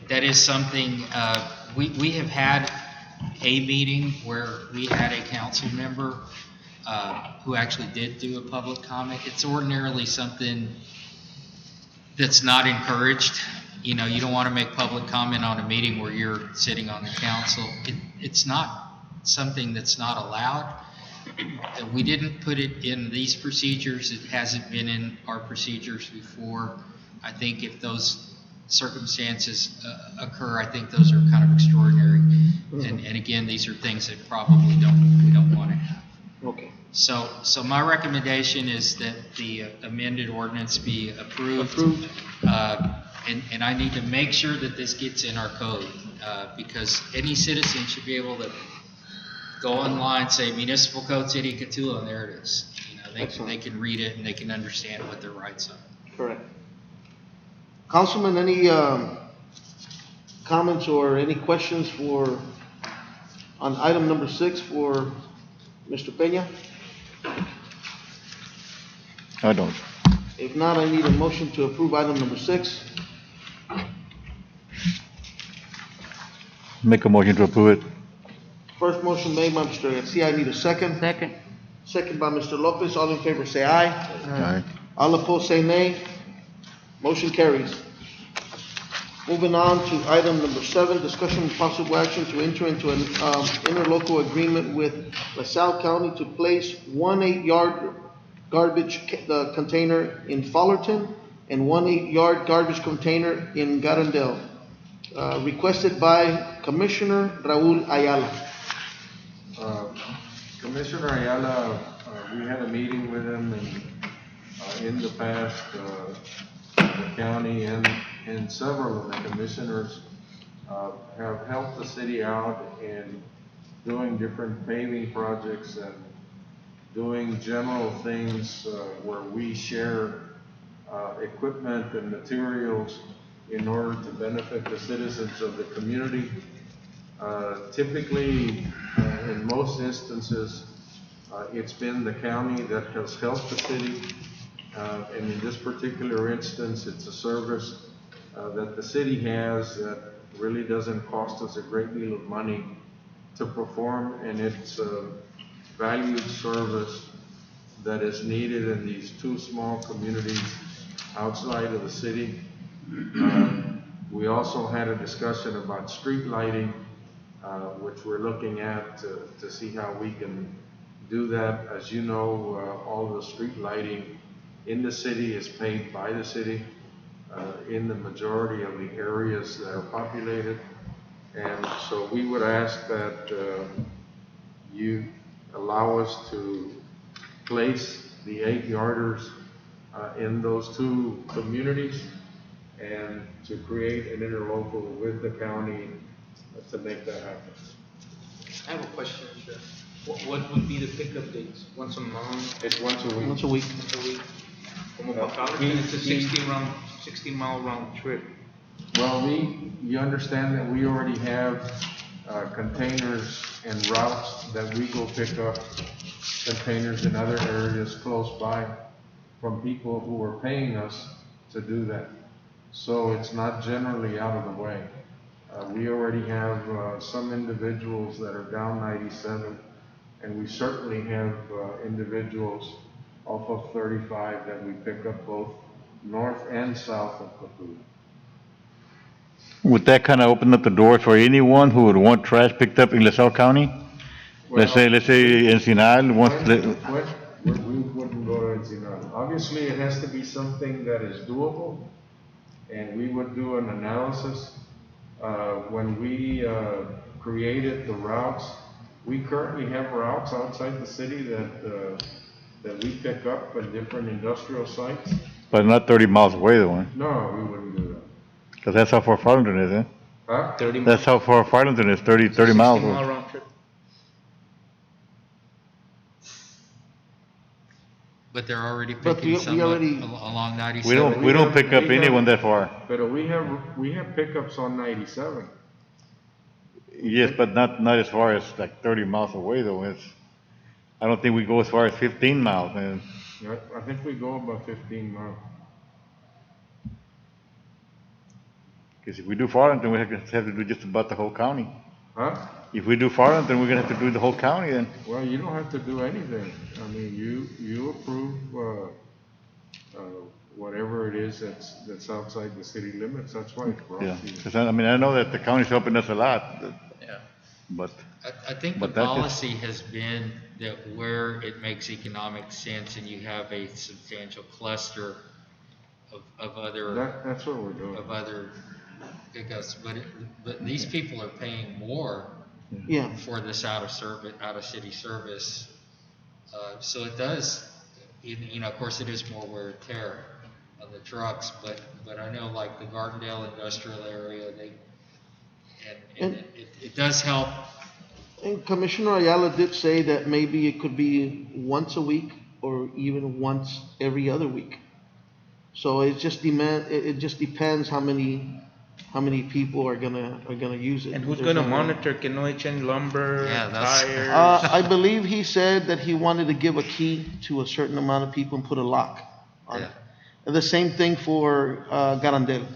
that is something, we have had a meeting where we had a council member who actually did do a public comment. It's ordinarily something that's not encouraged. You don't want to make public comment on a meeting where you're sitting on the council. It's not something that's not allowed. We didn't put it in these procedures. It hasn't been in our procedures before. I think if those circumstances occur, I think those are kind of extraordinary. And again, these are things that probably we don't want to have. Okay. So my recommendation is that the amended ordinance be approved. And I need to make sure that this gets in our code, because any citizen should be able to go online, say Municipal Code City of Cotulla, and there it is. They can read it and they can understand what their rights are. Correct. Councilman, any comments or any questions on item number 6 for Mr. Peña? I don't. If not, I need a motion to approve item number 6. Make a motion to approve it. First motion made by Mr. Garcia. I need a second. Second by Mr. Lopez. All in favor say aye. Aye. All opposed say nay. Motion carries. Moving on to item number 7, discussion and possible action to enter into an interlocal agreement with LaSalle County to place one 8-yard garbage container in Fullerton and one 8-yard garbage container in Garandale. Requested by Commissioner Raul Ayala. Commissioner Ayala, we had a meeting with him, and in the past, the county and several of the commissioners have helped the city out in doing different paving projects and doing general things where we share equipment and materials in order to benefit the citizens of the community. Typically, in most instances, it's been the county that has helped the city. And in this particular instance, it's a service that the city has that really doesn't cost us a great deal of money to perform, and it's a valued service that is needed in these two small communities outside of the city. We also had a discussion about street lighting, which we're looking at to see how we can do that. As you know, all the street lighting in the city is paid by the city in the majority of the areas that are populated. And so we would ask that you allow us to place the 8-yarders in those two communities and to create an interlocal with the county to make that happen. I have a question, Sheriff. What would be the pickup dates? Once a month? It's once a week. Once a week. Once a week? Como para Fullerton, it's a 60-mile round trip. Well, you understand that we already have containers and routes that we go pick up containers in other areas close by from people who are paying us to do that. So it's not generally out of the way. We already have some individuals that are down 97, and we certainly have individuals off of 35 that we pick up both north and south of Cotulla. Would that kind of open up the door for anyone who would want trash picked up in LaSalle County? Let's say Encinal wants the, We wouldn't go to Encinal. Obviously, it has to be something that is doable, and we would do an analysis. When we created the routes, we currently have routes outside the city that we pick up at different industrial sites. but not 30 miles away though, huh? No, we wouldn't do that. Because that's how far Farmington is, eh? Huh? 30 That's how far Farmington is, 30 miles. 60-mile round trip. But they're already But picking we some already- along 97. We don't pick up anyone that far. But we have pickups on 97. Yes, but not as far as like 30 miles away though. I don't think we go as far as 15 miles, man. I think we go about 15 miles. Because if we do Farmington, we have to do just about the whole county. Huh? If we do Farmington, we're gonna have to do the whole county then. Well, you don't have to do anything. I mean, you approve, whatever it is that's outside the city limits. That's why it's brought Yeah, to you. because I mean, I know that the county's helping us a lot, Yeah. but I think the But that is- policy has been that where it makes economic sense and you have a substantial cluster of other That's what we're doing. pickups, but these people are paying more Yeah. for this out of city service. So it does, of course it is more wear and tear on the trucks, but I know like the Gardendale industrial area, it does help. And Commissioner Ayala did say that maybe it could be once a week or even once every other week. So it just depends how many people are gonna use it. And who's There's gonna no- monitor? Que no echen lumber, Yeah, that's- tires? I believe he said that he wanted to give a key to a certain amount of people and put a lock on it. And the same thing for Garandel.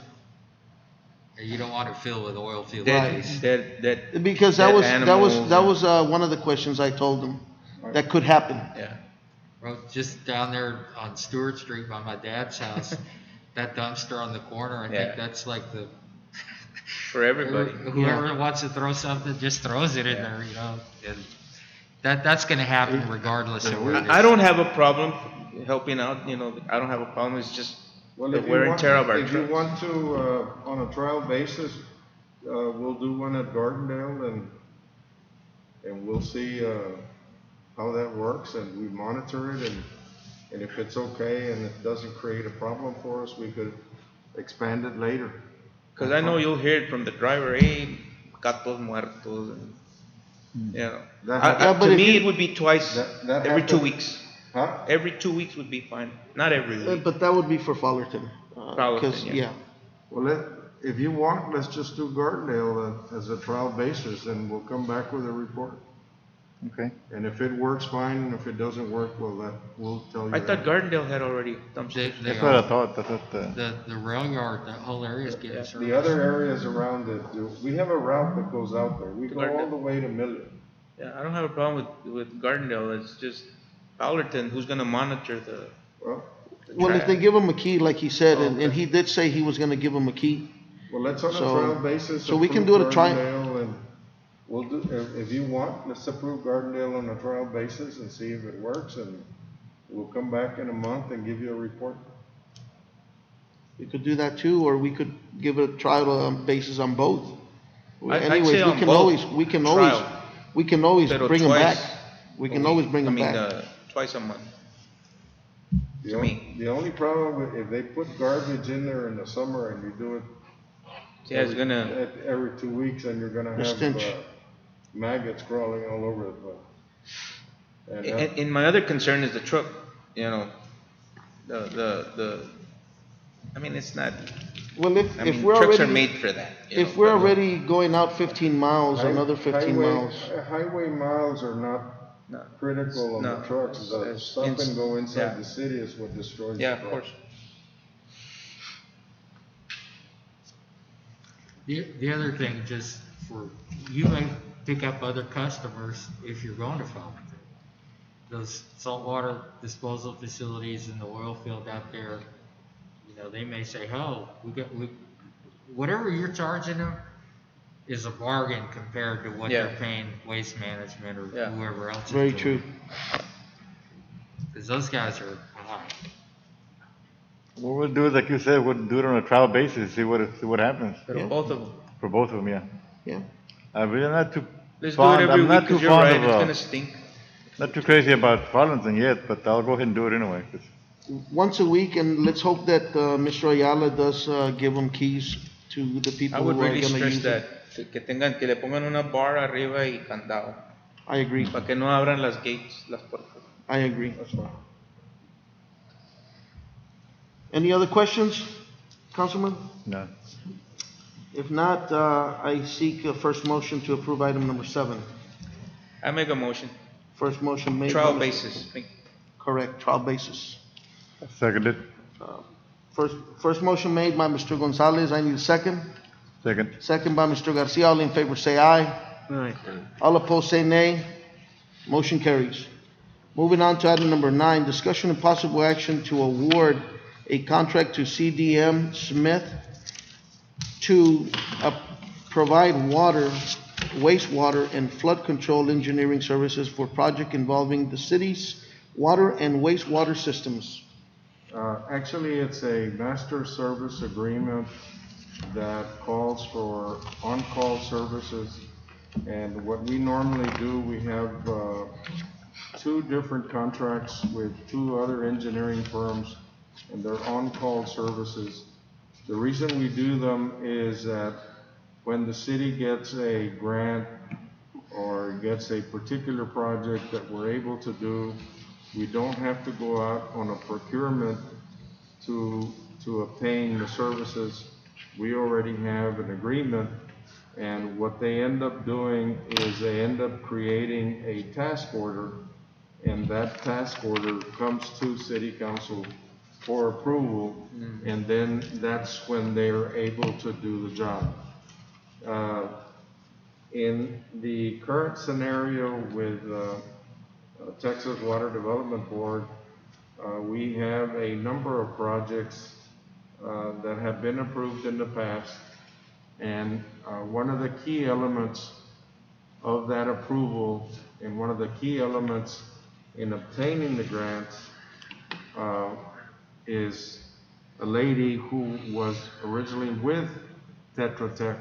You don't want it filled with oil field Dead, waste. dead, Because Dead that was animals one of the questions I told him that could happen. yeah. Well, just down there on Stewart Street by my dad's house, that dumpster on the corner, I Yeah. think that's like the, For everybody. whoever wants to throw something, just throws it in Yeah. there, and that's gonna happen regardless of where it is. I don't have a problem helping out, I don't have a problem, it's just Well, the if you wear and want, tear of our if you trucks. want to, on a trial basis, we'll do one at Gardendale and we'll see, how that works and we monitor it and if it's okay and it doesn't create a problem for us, we could expand it later. Cause I know you'll hear it from the driver, hey, gatos muertos, and, That Yeah, but to if me, you- it would be twice, that every 2 happened- weeks. Huh? Every 2 weeks would be fine, not every week. But that would be for Fullerton. Fullerton, 'Cause, yeah. Well, if you want, let's just do Gardendale as a trial basis and we'll come back with a report. Okay. And if it works, fine, and if it doesn't work, we'll tell you. I thought that. Gardendale had already dumpsters. They That's what I are, thought, that's what, the rail yard, that whole area is getting Yeah. serviced. The other areas around it, we have a route that goes out there. We To go all Gardendale. the way to Miller. Yeah, I don't have a problem with Gardendale, it's just Fullerton, who's gonna monitor the Well, if they trash. give him a key, like he said, Oh, and okay. he did say he was gonna give him a key. Well, let's on a So- trial basis. so we can approve do it a tri- Gardendale and we'll do, if you want, let's approve Gardendale on a trial basis and see if it works and we'll come back in a month and give you a report. We could do that too, or we could give it a trial basis on both. I'd Anyways, say on both. we can Trial. always Pero bring them back. twice We a can week. always bring them I mean, back. twice a month. The To only, me. the only problem with, if they put garbage in there in the summer and you do it. Yeah, it's gonna, Every 2 weeks and you're gonna The have, stench. maggots crawling all over the place. And that- and my other concern is the truck, the, I mean, it's not, Well, I if mean, we're trucks are already, made for that. if we're already going out 15 miles, Hi- another 15 highway- miles. Highway miles are not No. critical on No, the trucks. The it's- stop and go yeah. inside the city is what destroys the Yeah, of truck. course. The other thing, just for, you may pick up other customers if you're going to Fullerton. Those saltwater disposal facilities in the oil field out there, they may say, oh, whatever you're charging them is a bargain compared to what Yeah. they're paying Waste Management or Yeah. whoever else is Very doing. true. Because those guys are high. what we'll do is, like you said, we'll do it on a trial basis, see what happens, Pero Yeah. both of them. for both of them, yeah. Yeah. I'm really not too Let's do fond, it every I'm week, not too cause you're fond right, of, it's gonna stink. not too crazy about Farlington yet, but I'll go ahead and do it anyway, 'cause Once a week, and let's hope that Mr. Ayala does give them keys to the I people would who are really gonna stress use it. that, que le pongan una bar arriba y candado, I agree. para que no abran las gates, las puertas. I agree. That's fine. Any other questions, Councilman? no. If not, I seek a first motion to approve item number 7. I make a motion, First motion made. trial by Mr. basis. Correct, trial basis. Seconded, First motion made by Mr. Gonzalez. I need a second. second. Second by Mr. Garcia. All in favor say aye. All opposed say nay. Motion carries. Moving on to item number 9, discussion and possible action to award a contract to CDM Smith to provide water, wastewater, and flood control engineering services for project involving the city's water and wastewater systems. Actually, it's a master service agreement that calls for on-call services. And what we normally do, we have, 2 different contracts with 2 other engineering firms, and they're on-call services. The reason we do them is that when the city gets a grant or gets a particular project that we're able to do, we don't have to go out on a procurement to obtain the services. We already have an agreement, and what they end up doing is they end up creating a task order, and that task order comes to city council for approval, and then that's when they're able to do the job. In the current scenario with Texas Water Development Board, we have a number of projects that have been approved in the past. And one of the key elements of that approval and one of the key elements in obtaining the grants is a lady who was originally with Tetra Tech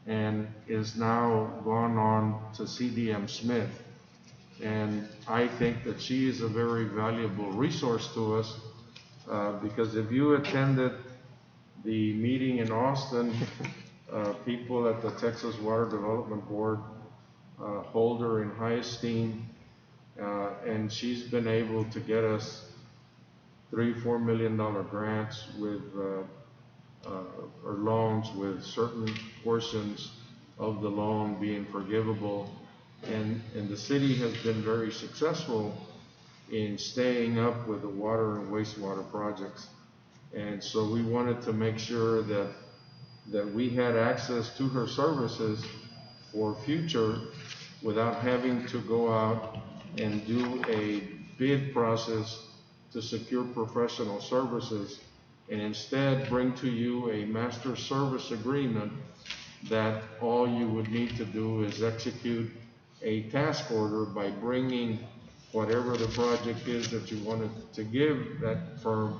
and is now gone on to CDM Smith. And I think that she is a very valuable resource to us because if you attended the meeting in Austin, people at the Texas Water Development Board hold her in high esteem, and she's been able to get us $3-4 million grants with or loans with certain portions of the loan being forgivable, and the city has been very successful in staying up with the water and wastewater projects. And so we wanted to make sure that we had access to her services for future without having to go out and do a bid process to secure professional services, and instead bring to you a master service agreement that all you would need to do is execute a task order by bringing whatever the project is that you wanted to give that firm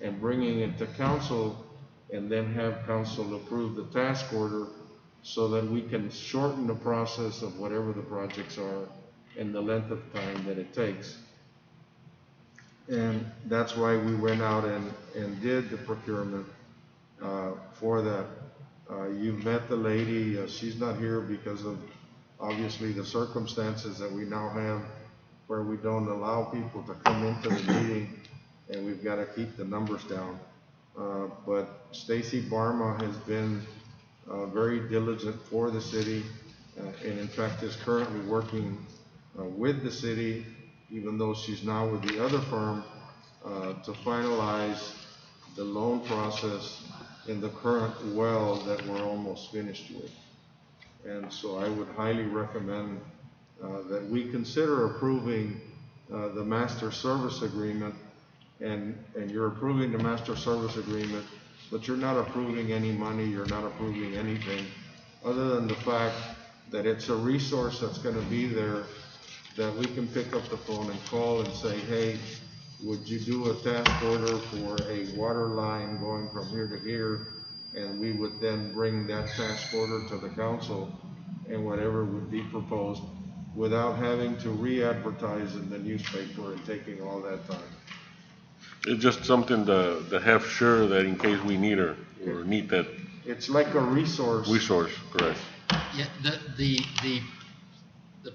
and bringing it to council, and then have council approve the task order so that we can shorten the process of whatever the projects are and the length of time that it takes. And that's why we went out and did the procurement for that. You've met the lady. She's not here because of obviously the circumstances that we now have where we don't allow people to come into the meeting and we've got to keep the numbers down. But Stacy Barma has been very diligent for the city and in fact is currently working with the city, even though she's now with the other firm, to finalize the loan process in the current well that we're almost finished with. And so I would highly recommend that we consider approving the master service agreement, and you're approving the master service agreement, but you're not approving any money, you're not approving anything other than the fact that it's a resource that's going to be there that we can pick up the phone and call and say, hey, would you do a task order for a water line going from here to here? And we would then bring that task order to the council and whatever would be proposed without having to re-advertise in the newspaper and taking all that time. It's just something to have sure that in case we need her or need that It's like a resource. correct. Yeah, the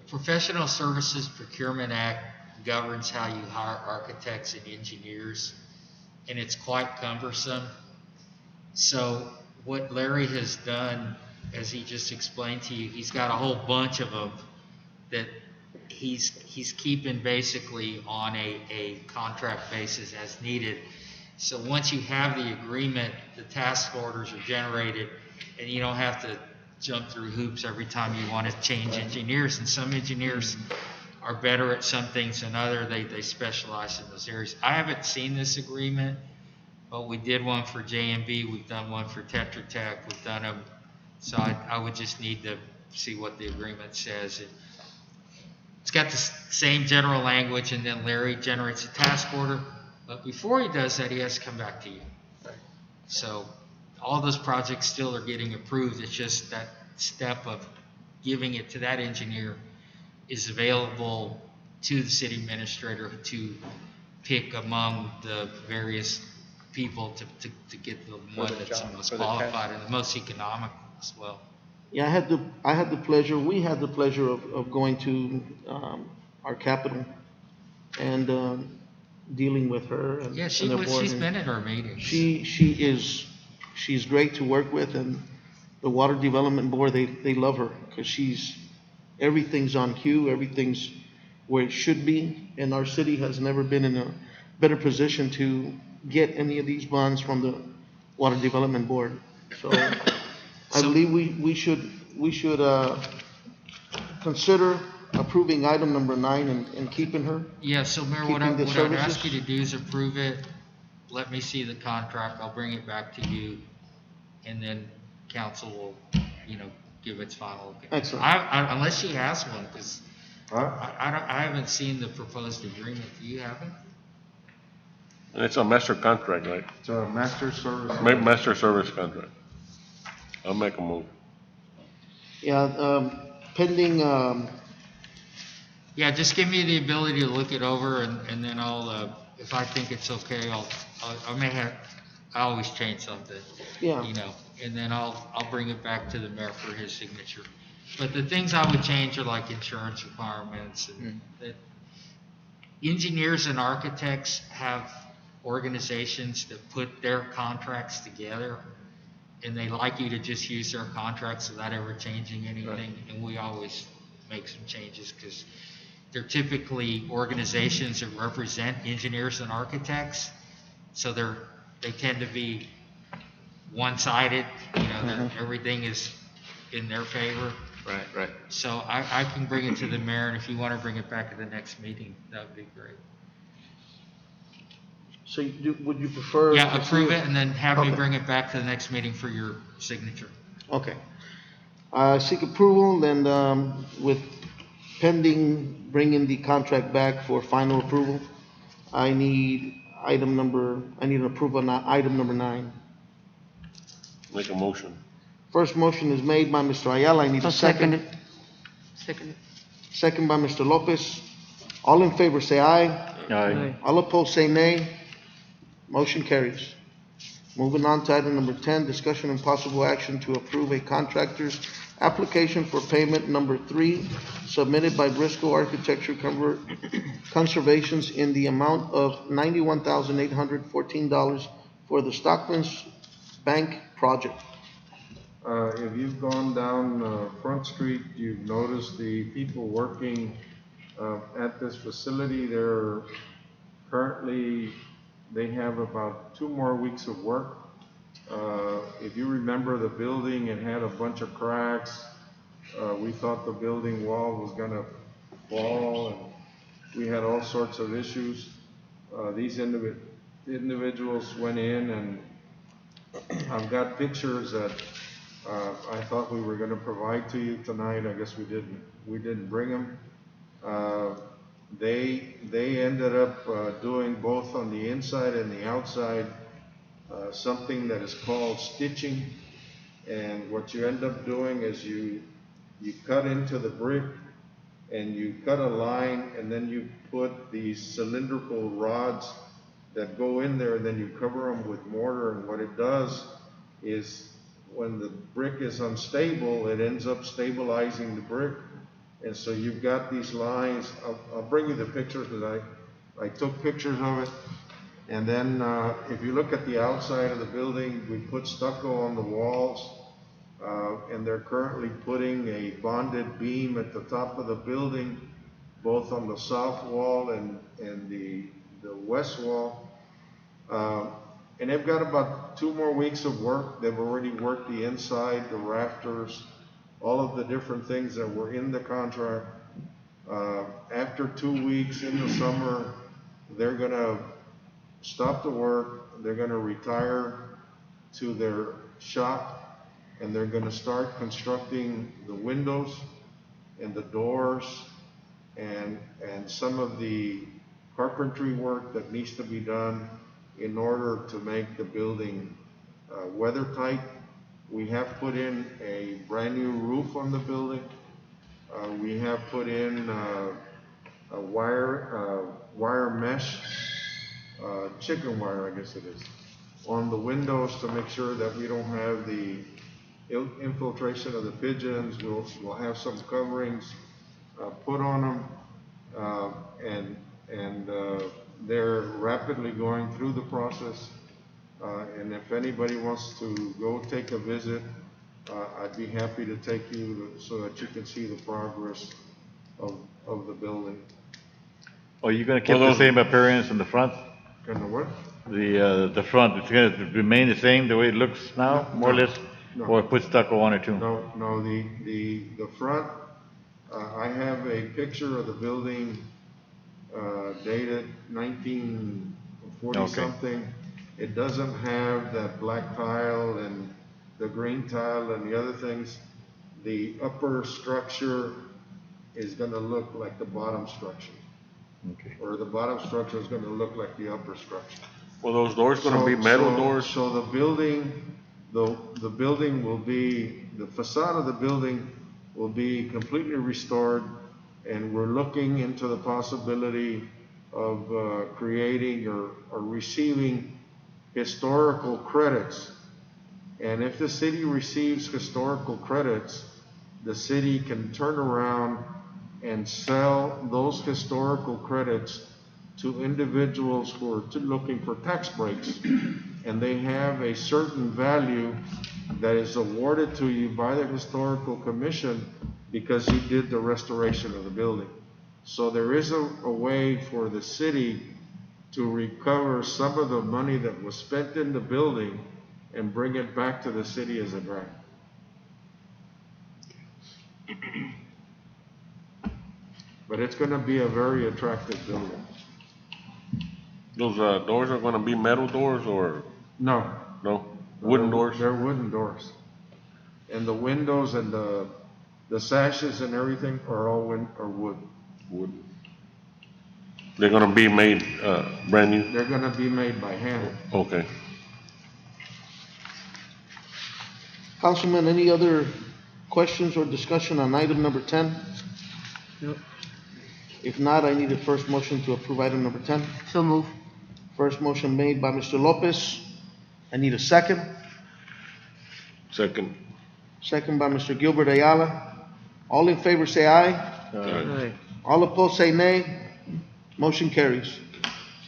Professional Services Procurement Act governs how you hire architects and engineers, and it's quite cumbersome. So what Larry has done, as he just explained to you, he's got a whole bunch of them that he's keeping basically on a contract basis as needed. So once you have the agreement, the task orders are generated, and you don't have to jump through hoops every time you want to change engineers. And some engineers are better at some things than others. They specialize in those areas. I haven't seen this agreement, but we did one for J&B. We've done one for Tetra Tech. We've done them. So I would just need to see what the agreement says. It's got the same general language, and then Larry generates a task order. But before he does that, he has to come back to you. So all those projects still are getting approved. It's just that step of giving it to that engineer is available to the city administrator to pick among the various people to get the one that's most qualified and the most economical as well. Yeah, we had the pleasure of going to our capital and dealing with her. And, Yeah, and the board. she's been at our meetings. She's great to work with, and the Water Development Board, they love her because everything's on cue, everything's where it should be, and our city has never been in a better position to get any of these bonds from the Water Development Board. So I believe we should consider approving item number 9 and keeping her. Yeah, so Mayor, Keeping what the I would ask services? you to do is approve it let me see the contract, I'll bring it back to you, and then council will, give its final. Excellent. Unless she has one, because Huh? I haven't seen the proposed agreement. Do you have it? And it's a master contract, right? It's a master service. Master service contract. I'll make a move. Yeah, pending, Yeah, just give me the ability to look it over, and then I'll, if I think it's okay, I always change something. Yeah. And then I'll bring it back to the mayor for his signature. But the things I would change are like insurance requirements and that. Engineers and architects have organizations that put their contracts together, and they like you to just use their contracts without ever changing anything, and we always make some changes, because they're typically organizations that represent engineers and architects, so they tend to be one-sided, everything is in their favor. Right. So I can bring it to the mayor, and if you want to bring it back at the next meeting, that would be great. so would you prefer? Yeah, to approve see- it, and then have me Okay. bring it back to the next meeting for your signature. Okay. Seek approval, then, with pending bringing the contract back for final approval, I need an approval on item number 9. Make a motion. First motion is made by Mr. Ayala, I need a second. Second. Second by Mr. Lopez. All in favor, say aye. Aye. All opposed, say nay. Motion carries. Moving on to item number 10, discussion and possible action to approve a contractor's application for payment number 3 submitted by Briscoe Architecture Conservations in the amount of $91,814 for the Stockman's Bank project. If you've gone down Front Street, you've noticed the people working at this facility. They have about 2 more weeks of work. If you remember the building, it had a bunch of cracks. We thought the building wall was gonna fall, and we had all sorts of issues. These individuals went in, and I've got pictures that I thought we were gonna provide to you tonight. I guess we didn't bring them. They ended up doing both on the inside and the outside something that is called stitching. And what you end up doing is you cut into the brick and you cut a line, and then you put these cylindrical rods that go in there, and then you cover them with mortar. And what it does is, when the brick is unstable, it ends up stabilizing the brick. And so you've got these lines. I'll bring you the pictures, because I took pictures of it. And then if you look at the outside of the building, we put stucco on the walls, and they're currently putting a bonded beam at the top of the building, both on the south wall and the west wall. And they've got about 2 more weeks of work. They've already worked the inside, the rafters, all of the different things that were in the contract. After 2 weeks in the summer, they're gonna stop the work, they're gonna retire to their shop, and they're gonna start constructing the windows and the doors and some of the carpentry work that needs to be done in order to make the building weather tight. We have put in a brand new roof on the building. We have put in a wire mesh, chicken wire, I guess it is, on the windows to make sure that we don't have the infiltration of the pigeons. We'll have some coverings put on them, and they're rapidly going through the process. And if anybody wants to go take a visit, I'd be happy to take you so that you can see the progress of the building. Are you gonna keep the same appearance in the front? Kind of what? The front, it's gonna remain the same, the way it looks now, more or less? No. Or put stucco on it too? No, the front, I have a picture of the building dated 1940 Okay. something. it doesn't have that black tile and the green tile and the other things. The upper structure is gonna look like the bottom structure, Okay. or the bottom structure is gonna look like the upper structure. Well, those doors gonna be metal doors? So the building will be, the facade of the building will be completely restored, and we're looking into the possibility of creating or receiving historical credits. And if the city receives historical credits, the city can turn around and sell those historical credits to individuals who are looking for tax breaks. And they have a certain value that is awarded to you by the historical commission because you did the restoration of the building. So there is a way for the city to recover some of the money that was spent in the building and bring it back to the city as a grant. But it's gonna be a very attractive building. Those, doors are gonna be metal doors or No. no? Wooden doors? They're wooden doors. And the windows and the sashes and everything are all wood. Wood. They're gonna be made, brand new? They're gonna be made by hand. Okay. Councilman, any other questions or discussion on item number 10? No. If not, I need a first motion to approve item number 10. So move. First motion made by Mr. Lopez. I need a second. Second. Second by Mr. Gilbert Ayala. All in favor say aye. Aye. All opposed say nay. Motion carries.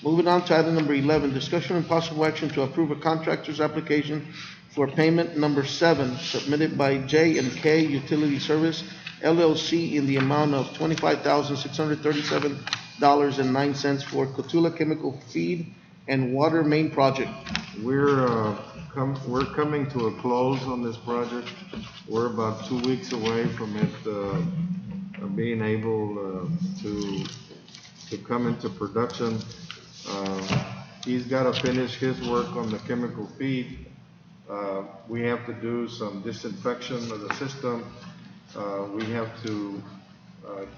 Moving on to item number 11, discussion and possible action to approve a contractor's application for payment number 7 submitted by J&K Utility Service LLC in the amount of $25,637.09 for Cotulla Chemical Feed and Water Main Project. We're coming to a close on this project. We're about 2 weeks away from it being able to come into production. He's got to finish his work on the chemical feed. We have to do some disinfection of the system. We have to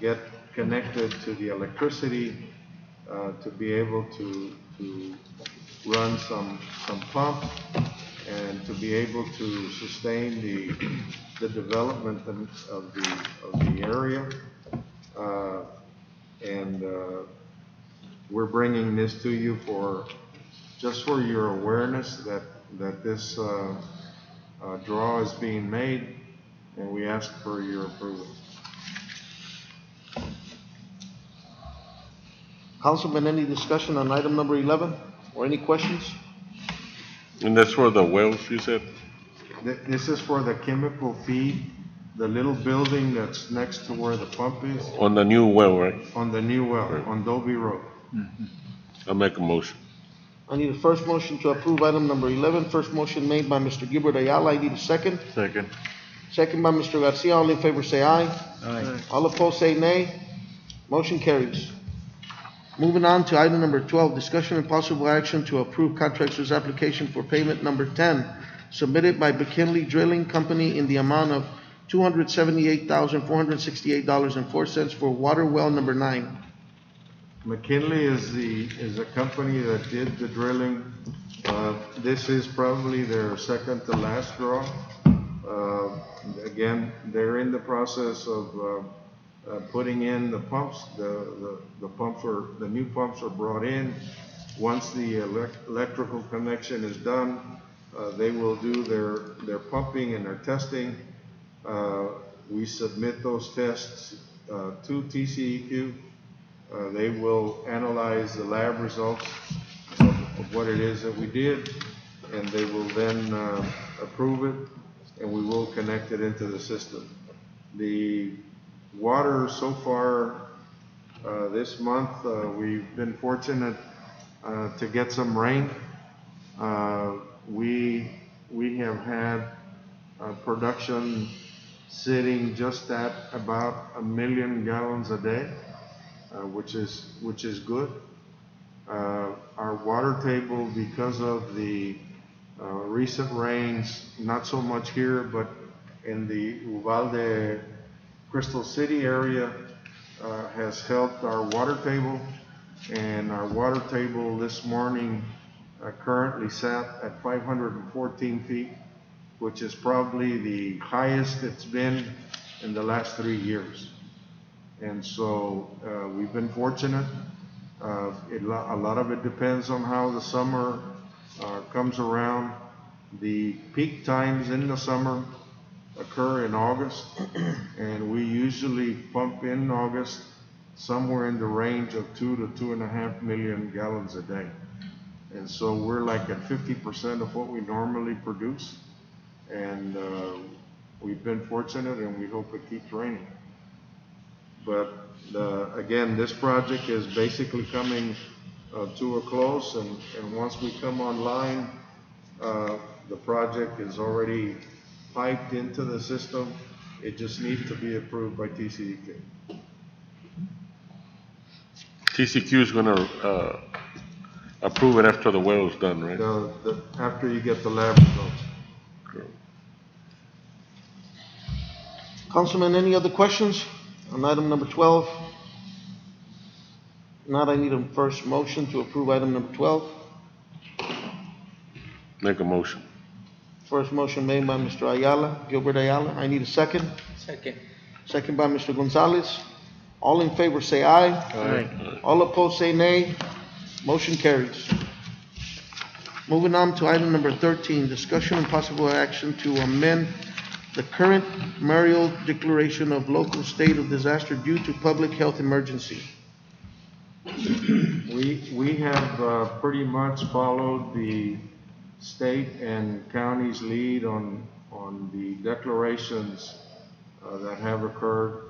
get connected to the electricity to be able to run some pump and to be able to sustain the development of the area. We're bringing this to you just for your awareness that this draw is being made, and we ask for your approval. Councilman, any discussion on item number 11 or any questions? And that's for the wells, you said? This is for the chemical feed, the little building that's next to where the pump is, On the new well, right? on the new well, Right. on Dobie Road. I'll make a motion. I need a first motion to approve item number 11. First motion made by Mr. Gilbert Ayala. I need a second. Second. Second by Mr. Garcia. All in favor say aye. Aye. All opposed say nay. Motion carries. Moving on to item number 12, discussion and possible action to approve contractor's application for payment number 10 submitted by McKinley Drilling Company in the amount of $278,468.04 for water well number 9. McKinley is a company that did the drilling. This is probably their second to last draw. Again, they're in the process of putting in the pumps. The new pumps are brought in. Once the electrical connection is done, they will do their pumping and their testing. We submit those tests to TCEQ. They will analyze the lab results of what it is that we did, and they will then approve it, and we will connect it into the system. The water so far this month, we've been fortunate to get some rain. We have had production sitting just at about 1 million gallons a day, which is good. Our water table, because of the recent rains, not so much here, but in the Uvalde Crystal City area, has helped our water table. And our water table this morning currently sat at 514 feet, which is probably the highest it's been in the last 3 years. And so we've been fortunate. A lot of it depends on how the summer comes around. The peak times in the summer occur in August, and we usually pump in August somewhere in the range of 2 to 2.5 million gallons a day. And so we're like at 50% of what we normally produce. And we've been fortunate, and we hope it keeps raining. But again, this project is basically coming to a close, and once we come online, the project is already piped into the system. It just needs to be approved by TCEQ. TCQ is gonna, approve it after the well is done, right? After you get the lab results. Councilman, any other questions on item number 12? Not, I need a first motion to approve item number 12. Make a motion. First motion made by Mr. Ayala, Gilbert Ayala. I need a second. Second. Second by Mr. Gonzalez. All in favor say aye. Aye. All opposed say nay. Motion carries. Moving on to item number 13, discussion and possible action to amend the current Mariel declaration of local state of disaster due to public health emergency. We have pretty much followed the state and county's lead on the declarations that have occurred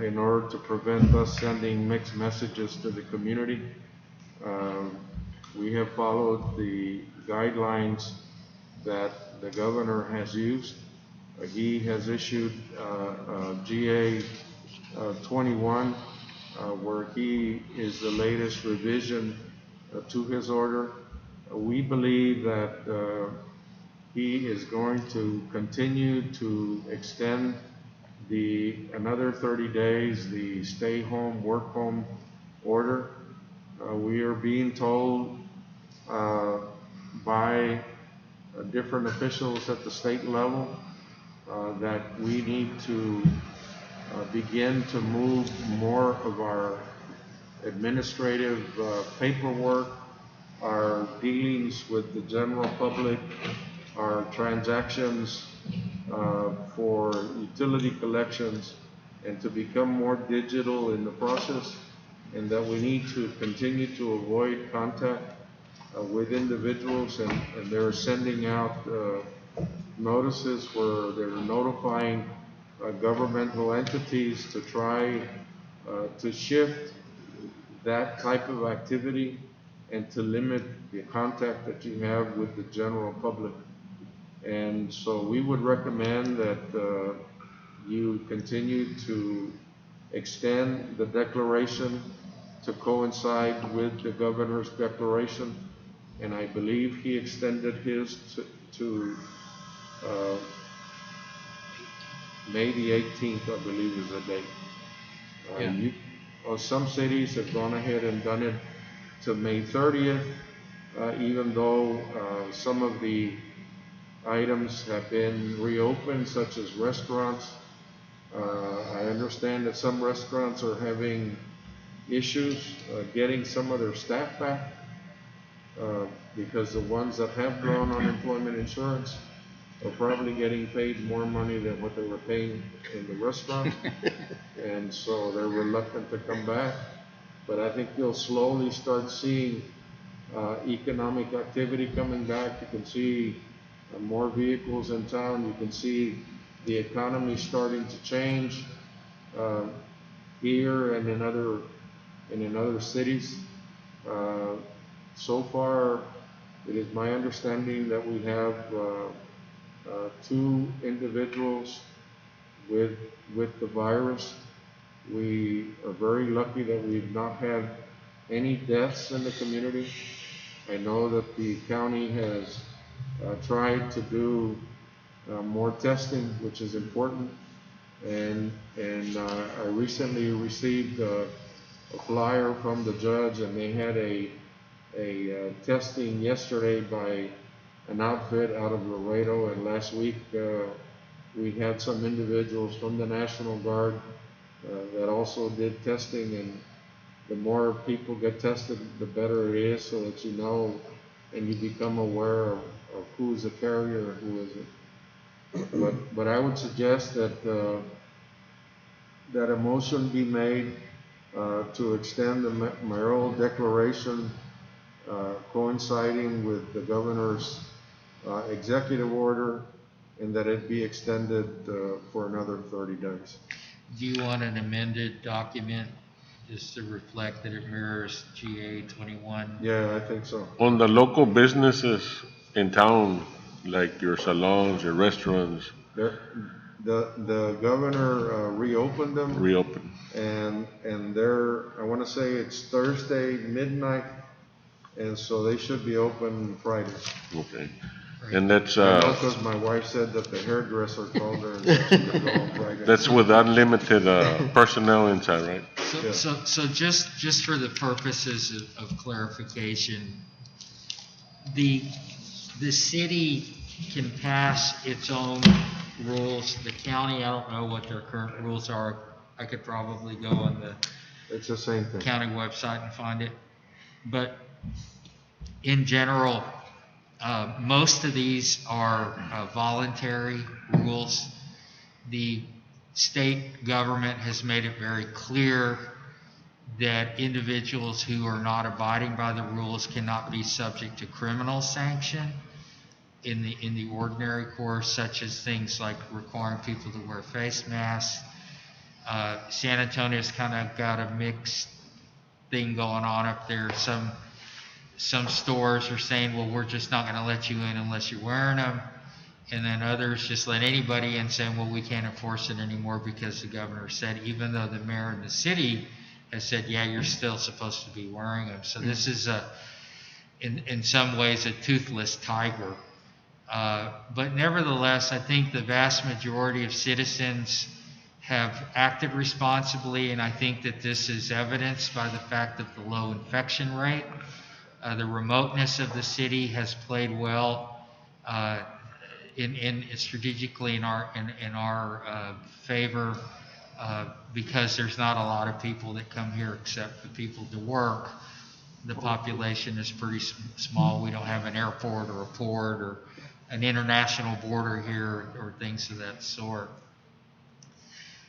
in order to prevent us sending mixed messages to the community. We have followed the guidelines that the governor has used. He has issued GA 21, where he is the latest revision to his order. We believe that he is going to continue to extend another 30 days, the stay home, work home order. We are being told by different officials at the state level that we need to begin to move more of our administrative paperwork, our dealings with the general public, our transactions for utility collections, and to become more digital in the process, and that we need to continue to avoid contact with individuals, and they're sending out notices where they're notifying governmental entities to try to shift that type of activity and to limit the contact that you have with the general public. And so we would recommend that you continue to extend the declaration to coincide with the governor's declaration. And I believe he extended his to May the 18th, I believe is the date. Some cities have gone ahead and done it to May 30th, even though some of the items have been reopened, such as restaurants. I understand that some restaurants are having issues getting some of their staff back because the ones that have drawn unemployment insurance are probably getting paid more money than what they were paying in the restaurant. And so they're reluctant to come back. But I think you'll slowly start seeing economic activity coming back. You can see more vehicles in town. You can see the economy starting to change here and in other cities. So far, it is my understanding that we have 2 individuals with the virus. We are very lucky that we've not had any deaths in the community. I know that the county has tried to do more testing, which is important. And I recently received a flyer from the judge, and they had a testing yesterday by an outfit out of Laredo, and last week we had some individuals from the National Guard that also did testing, and the more people get tested, the better it is, so that you know and you become aware of who's a carrier and who isn't. But I would suggest that that a motion be made to extend the mayoral declaration coinciding with the governor's executive order, and that it be extended for another 30 days. Do you want an amended document just to reflect that it mirrors GA 21? Yeah, I think so. On the local businesses in town, like your salons, your restaurants, The governor reopened them. reopen. And they're, I want to say it's Thursday midnight, and so they should be open Friday. Okay. And that's, Because my wife said that the hairdresser called her and said she could go on Friday. that's with unlimited personnel inside, right? So just for the purposes of clarification, the city can pass its own rules. The county, I don't know what their current rules are. I could probably go on the It's the same thing. county website and find it. But in general, most of these are voluntary rules. The state government has made it very clear that individuals who are not abiding by the rules cannot be subject to criminal sanction in the ordinary course, such as things like requiring people to wear face masks. San Antonio's kind of got a mixed thing going on up there. Some stores are saying, well, we're just not going to let you in unless you're wearing them. And then others just let anybody in, saying, well, we can't enforce it anymore because the governor said, even though the mayor and the city has said, yeah, you're still supposed to be wearing them. So this is in some ways a toothless tiger. But nevertheless, I think the vast majority of citizens have acted responsibly, and I think that this is evidenced by the fact of the low infection rate. The remoteness of the city has played well strategically in our favor because there's not a lot of people that come here except for people to work. The population is pretty small. We don't have an airport or a port or an international border here or things of that sort.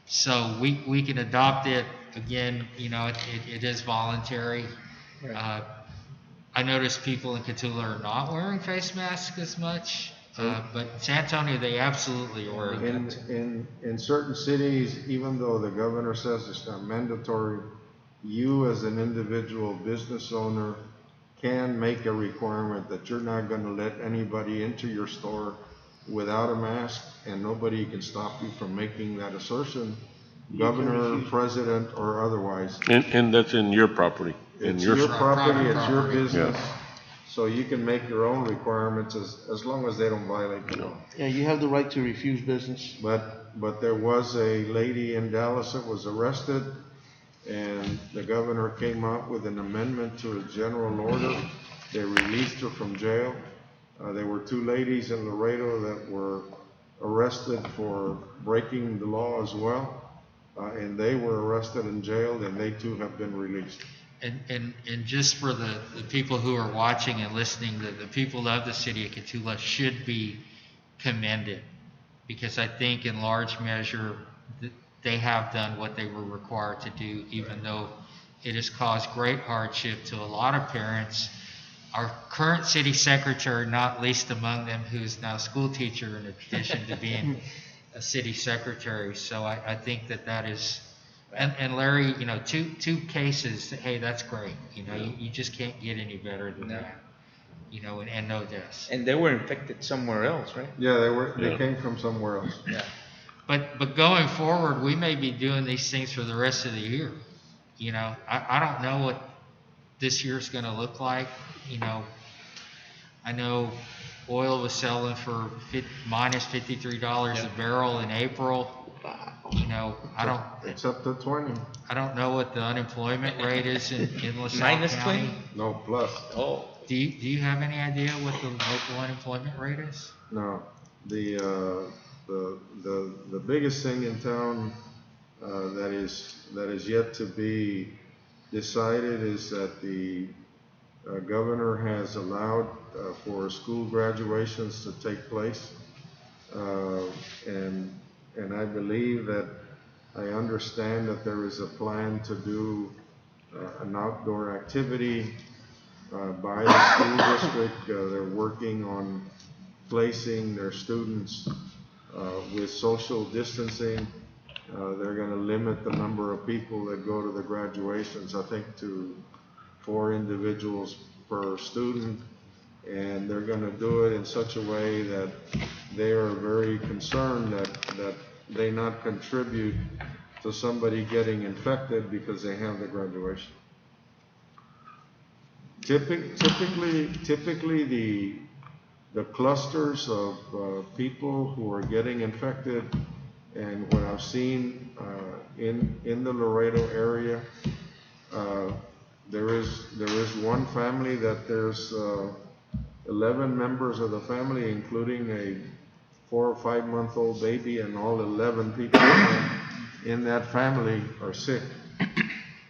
So we can adopt it. Again, you know, it is voluntary. Right. I notice people in Cotulla are not wearing face masks as much, but in San Antonio, they absolutely are wearing them. In certain cities, even though the governor says it's not mandatory, you as an individual business owner can make a requirement that you're not going to let anybody into your store without a mask, and nobody can stop you from making that assertion, governor, president, or otherwise. And that's in your property. It's your property, it's your property. business, Yeah. so you can make your own requirements as long as they don't violate the law. Yeah, you have the right to refuse business. But there was a lady in Dallas that was arrested, and the governor came out with an amendment to a general order. They released her from jail. There were two ladies in Laredo that were arrested for breaking the law as well, and they were arrested and jailed, and they too have been released. And just for the people who are watching and listening, the people of the city of Cotulla should be commended, because I think in large measure they have done what they were required to do, even though it has caused great hardship to a lot of parents. Our current city secretary, not least among them, who is now a school teacher in addition to being a city secretary. So I think that is, and Larry, you know, two cases, hey, that's great. You know, you just can't get any better than that. You know, and no deaths. And they were infected somewhere else, right? Yeah, they came from somewhere else. Yeah. But going forward, we may be doing these things for the rest of the year. You know, I don't know this year's gonna look like. You know, I know oil was selling for minus $53 a barrel in April. You know, It's up to 20, I don't know what the unemployment rate is in LaSalle Minus County. 20? no plus. Oh, Do you have any idea what the local unemployment rate is? No, the biggest thing in town, that is yet to be decided is that the governor has allowed for school graduations to take place. And I believe that, I understand that there is a plan to do an outdoor activity by the school district. They're working on placing their students with social distancing. They're going to limit the number of people that go to the graduations, I think, to 4 individuals per student. And they're going to do it in such a way that they are very concerned that they not contribute to somebody getting infected because they have the graduation. Typically the clusters of people who are getting infected, and what I've seen in the Laredo area, there is one family that there's 11 members of the family, including a 4 or 5 month old baby, and all 11 people in that family are sick.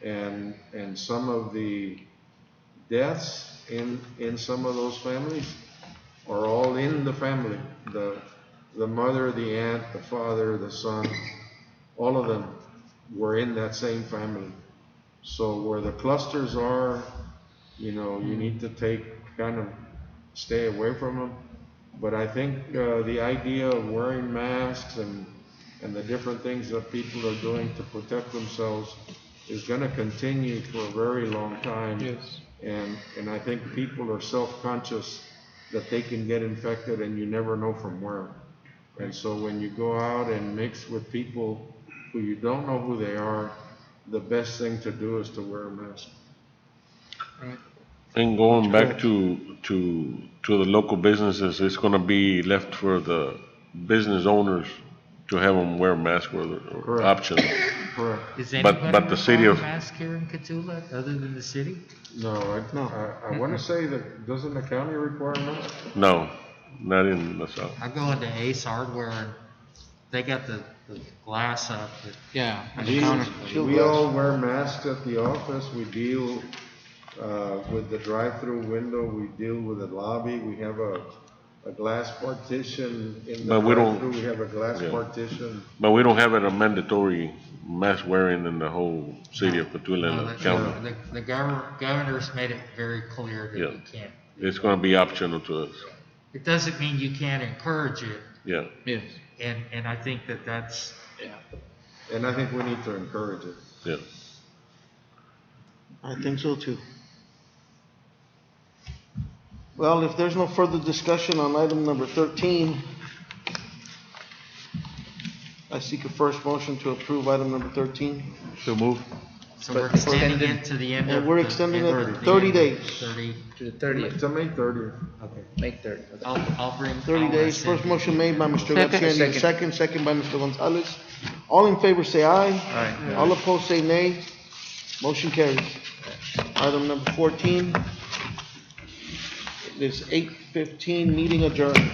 And some of the deaths in some of those families are all in the family. The mother, the aunt, the father, the son, all of them were in that same family. So where the clusters are, you know, you need to stay away from them. But I think the idea of wearing masks and the different things that people are doing to protect themselves is going to continue for a very long time. yes. And I think people are self-conscious that they can get infected, and you never know from where. And so when you go out and mix with people who you don't know who they are, the best thing to do is to wear a mask. And going back to the local businesses, it's gonna be left for the business owners to have them wear masks or Correct. optional. Correct. Is But anybody the city requiring of- a mask here in Cotulla other than the city? No, I want to say that, doesn't the county require masks? No, not in LaSalle. I go into Ace Hardware and they got the glass up. Yeah. We all wear masks at the office. We deal with the drive-through window. We deal with the lobby. We have a glass partition in the But we don't- drive-through. We have a glass Yeah. partition. But we don't have it a mandatory mask wearing in the whole city of Cotulla No, and the county. the governor's made it very clear that Yeah. you can't. It's gonna be optional to us. It doesn't mean you can't encourage it, Yeah. Yes. and I think that's, And I think we need to encourage it. Yeah. I think so too. Well, if there's no further discussion on item number 13, I seek a first motion to approve item number 13. So move. so we're extending it to the end of. And we're the- extending end it of the 30 end of days. 30, To the 30th, To May 30th. okay. May 30th. I'll bring. 30 I'll days. send First you- motion made by Mr. Second. Garcia, and second by Mr. Gonzalez. All in favor say aye. Aye. All opposed say nay. Motion carries. Item number 14. It is 8:15, meeting adjourned.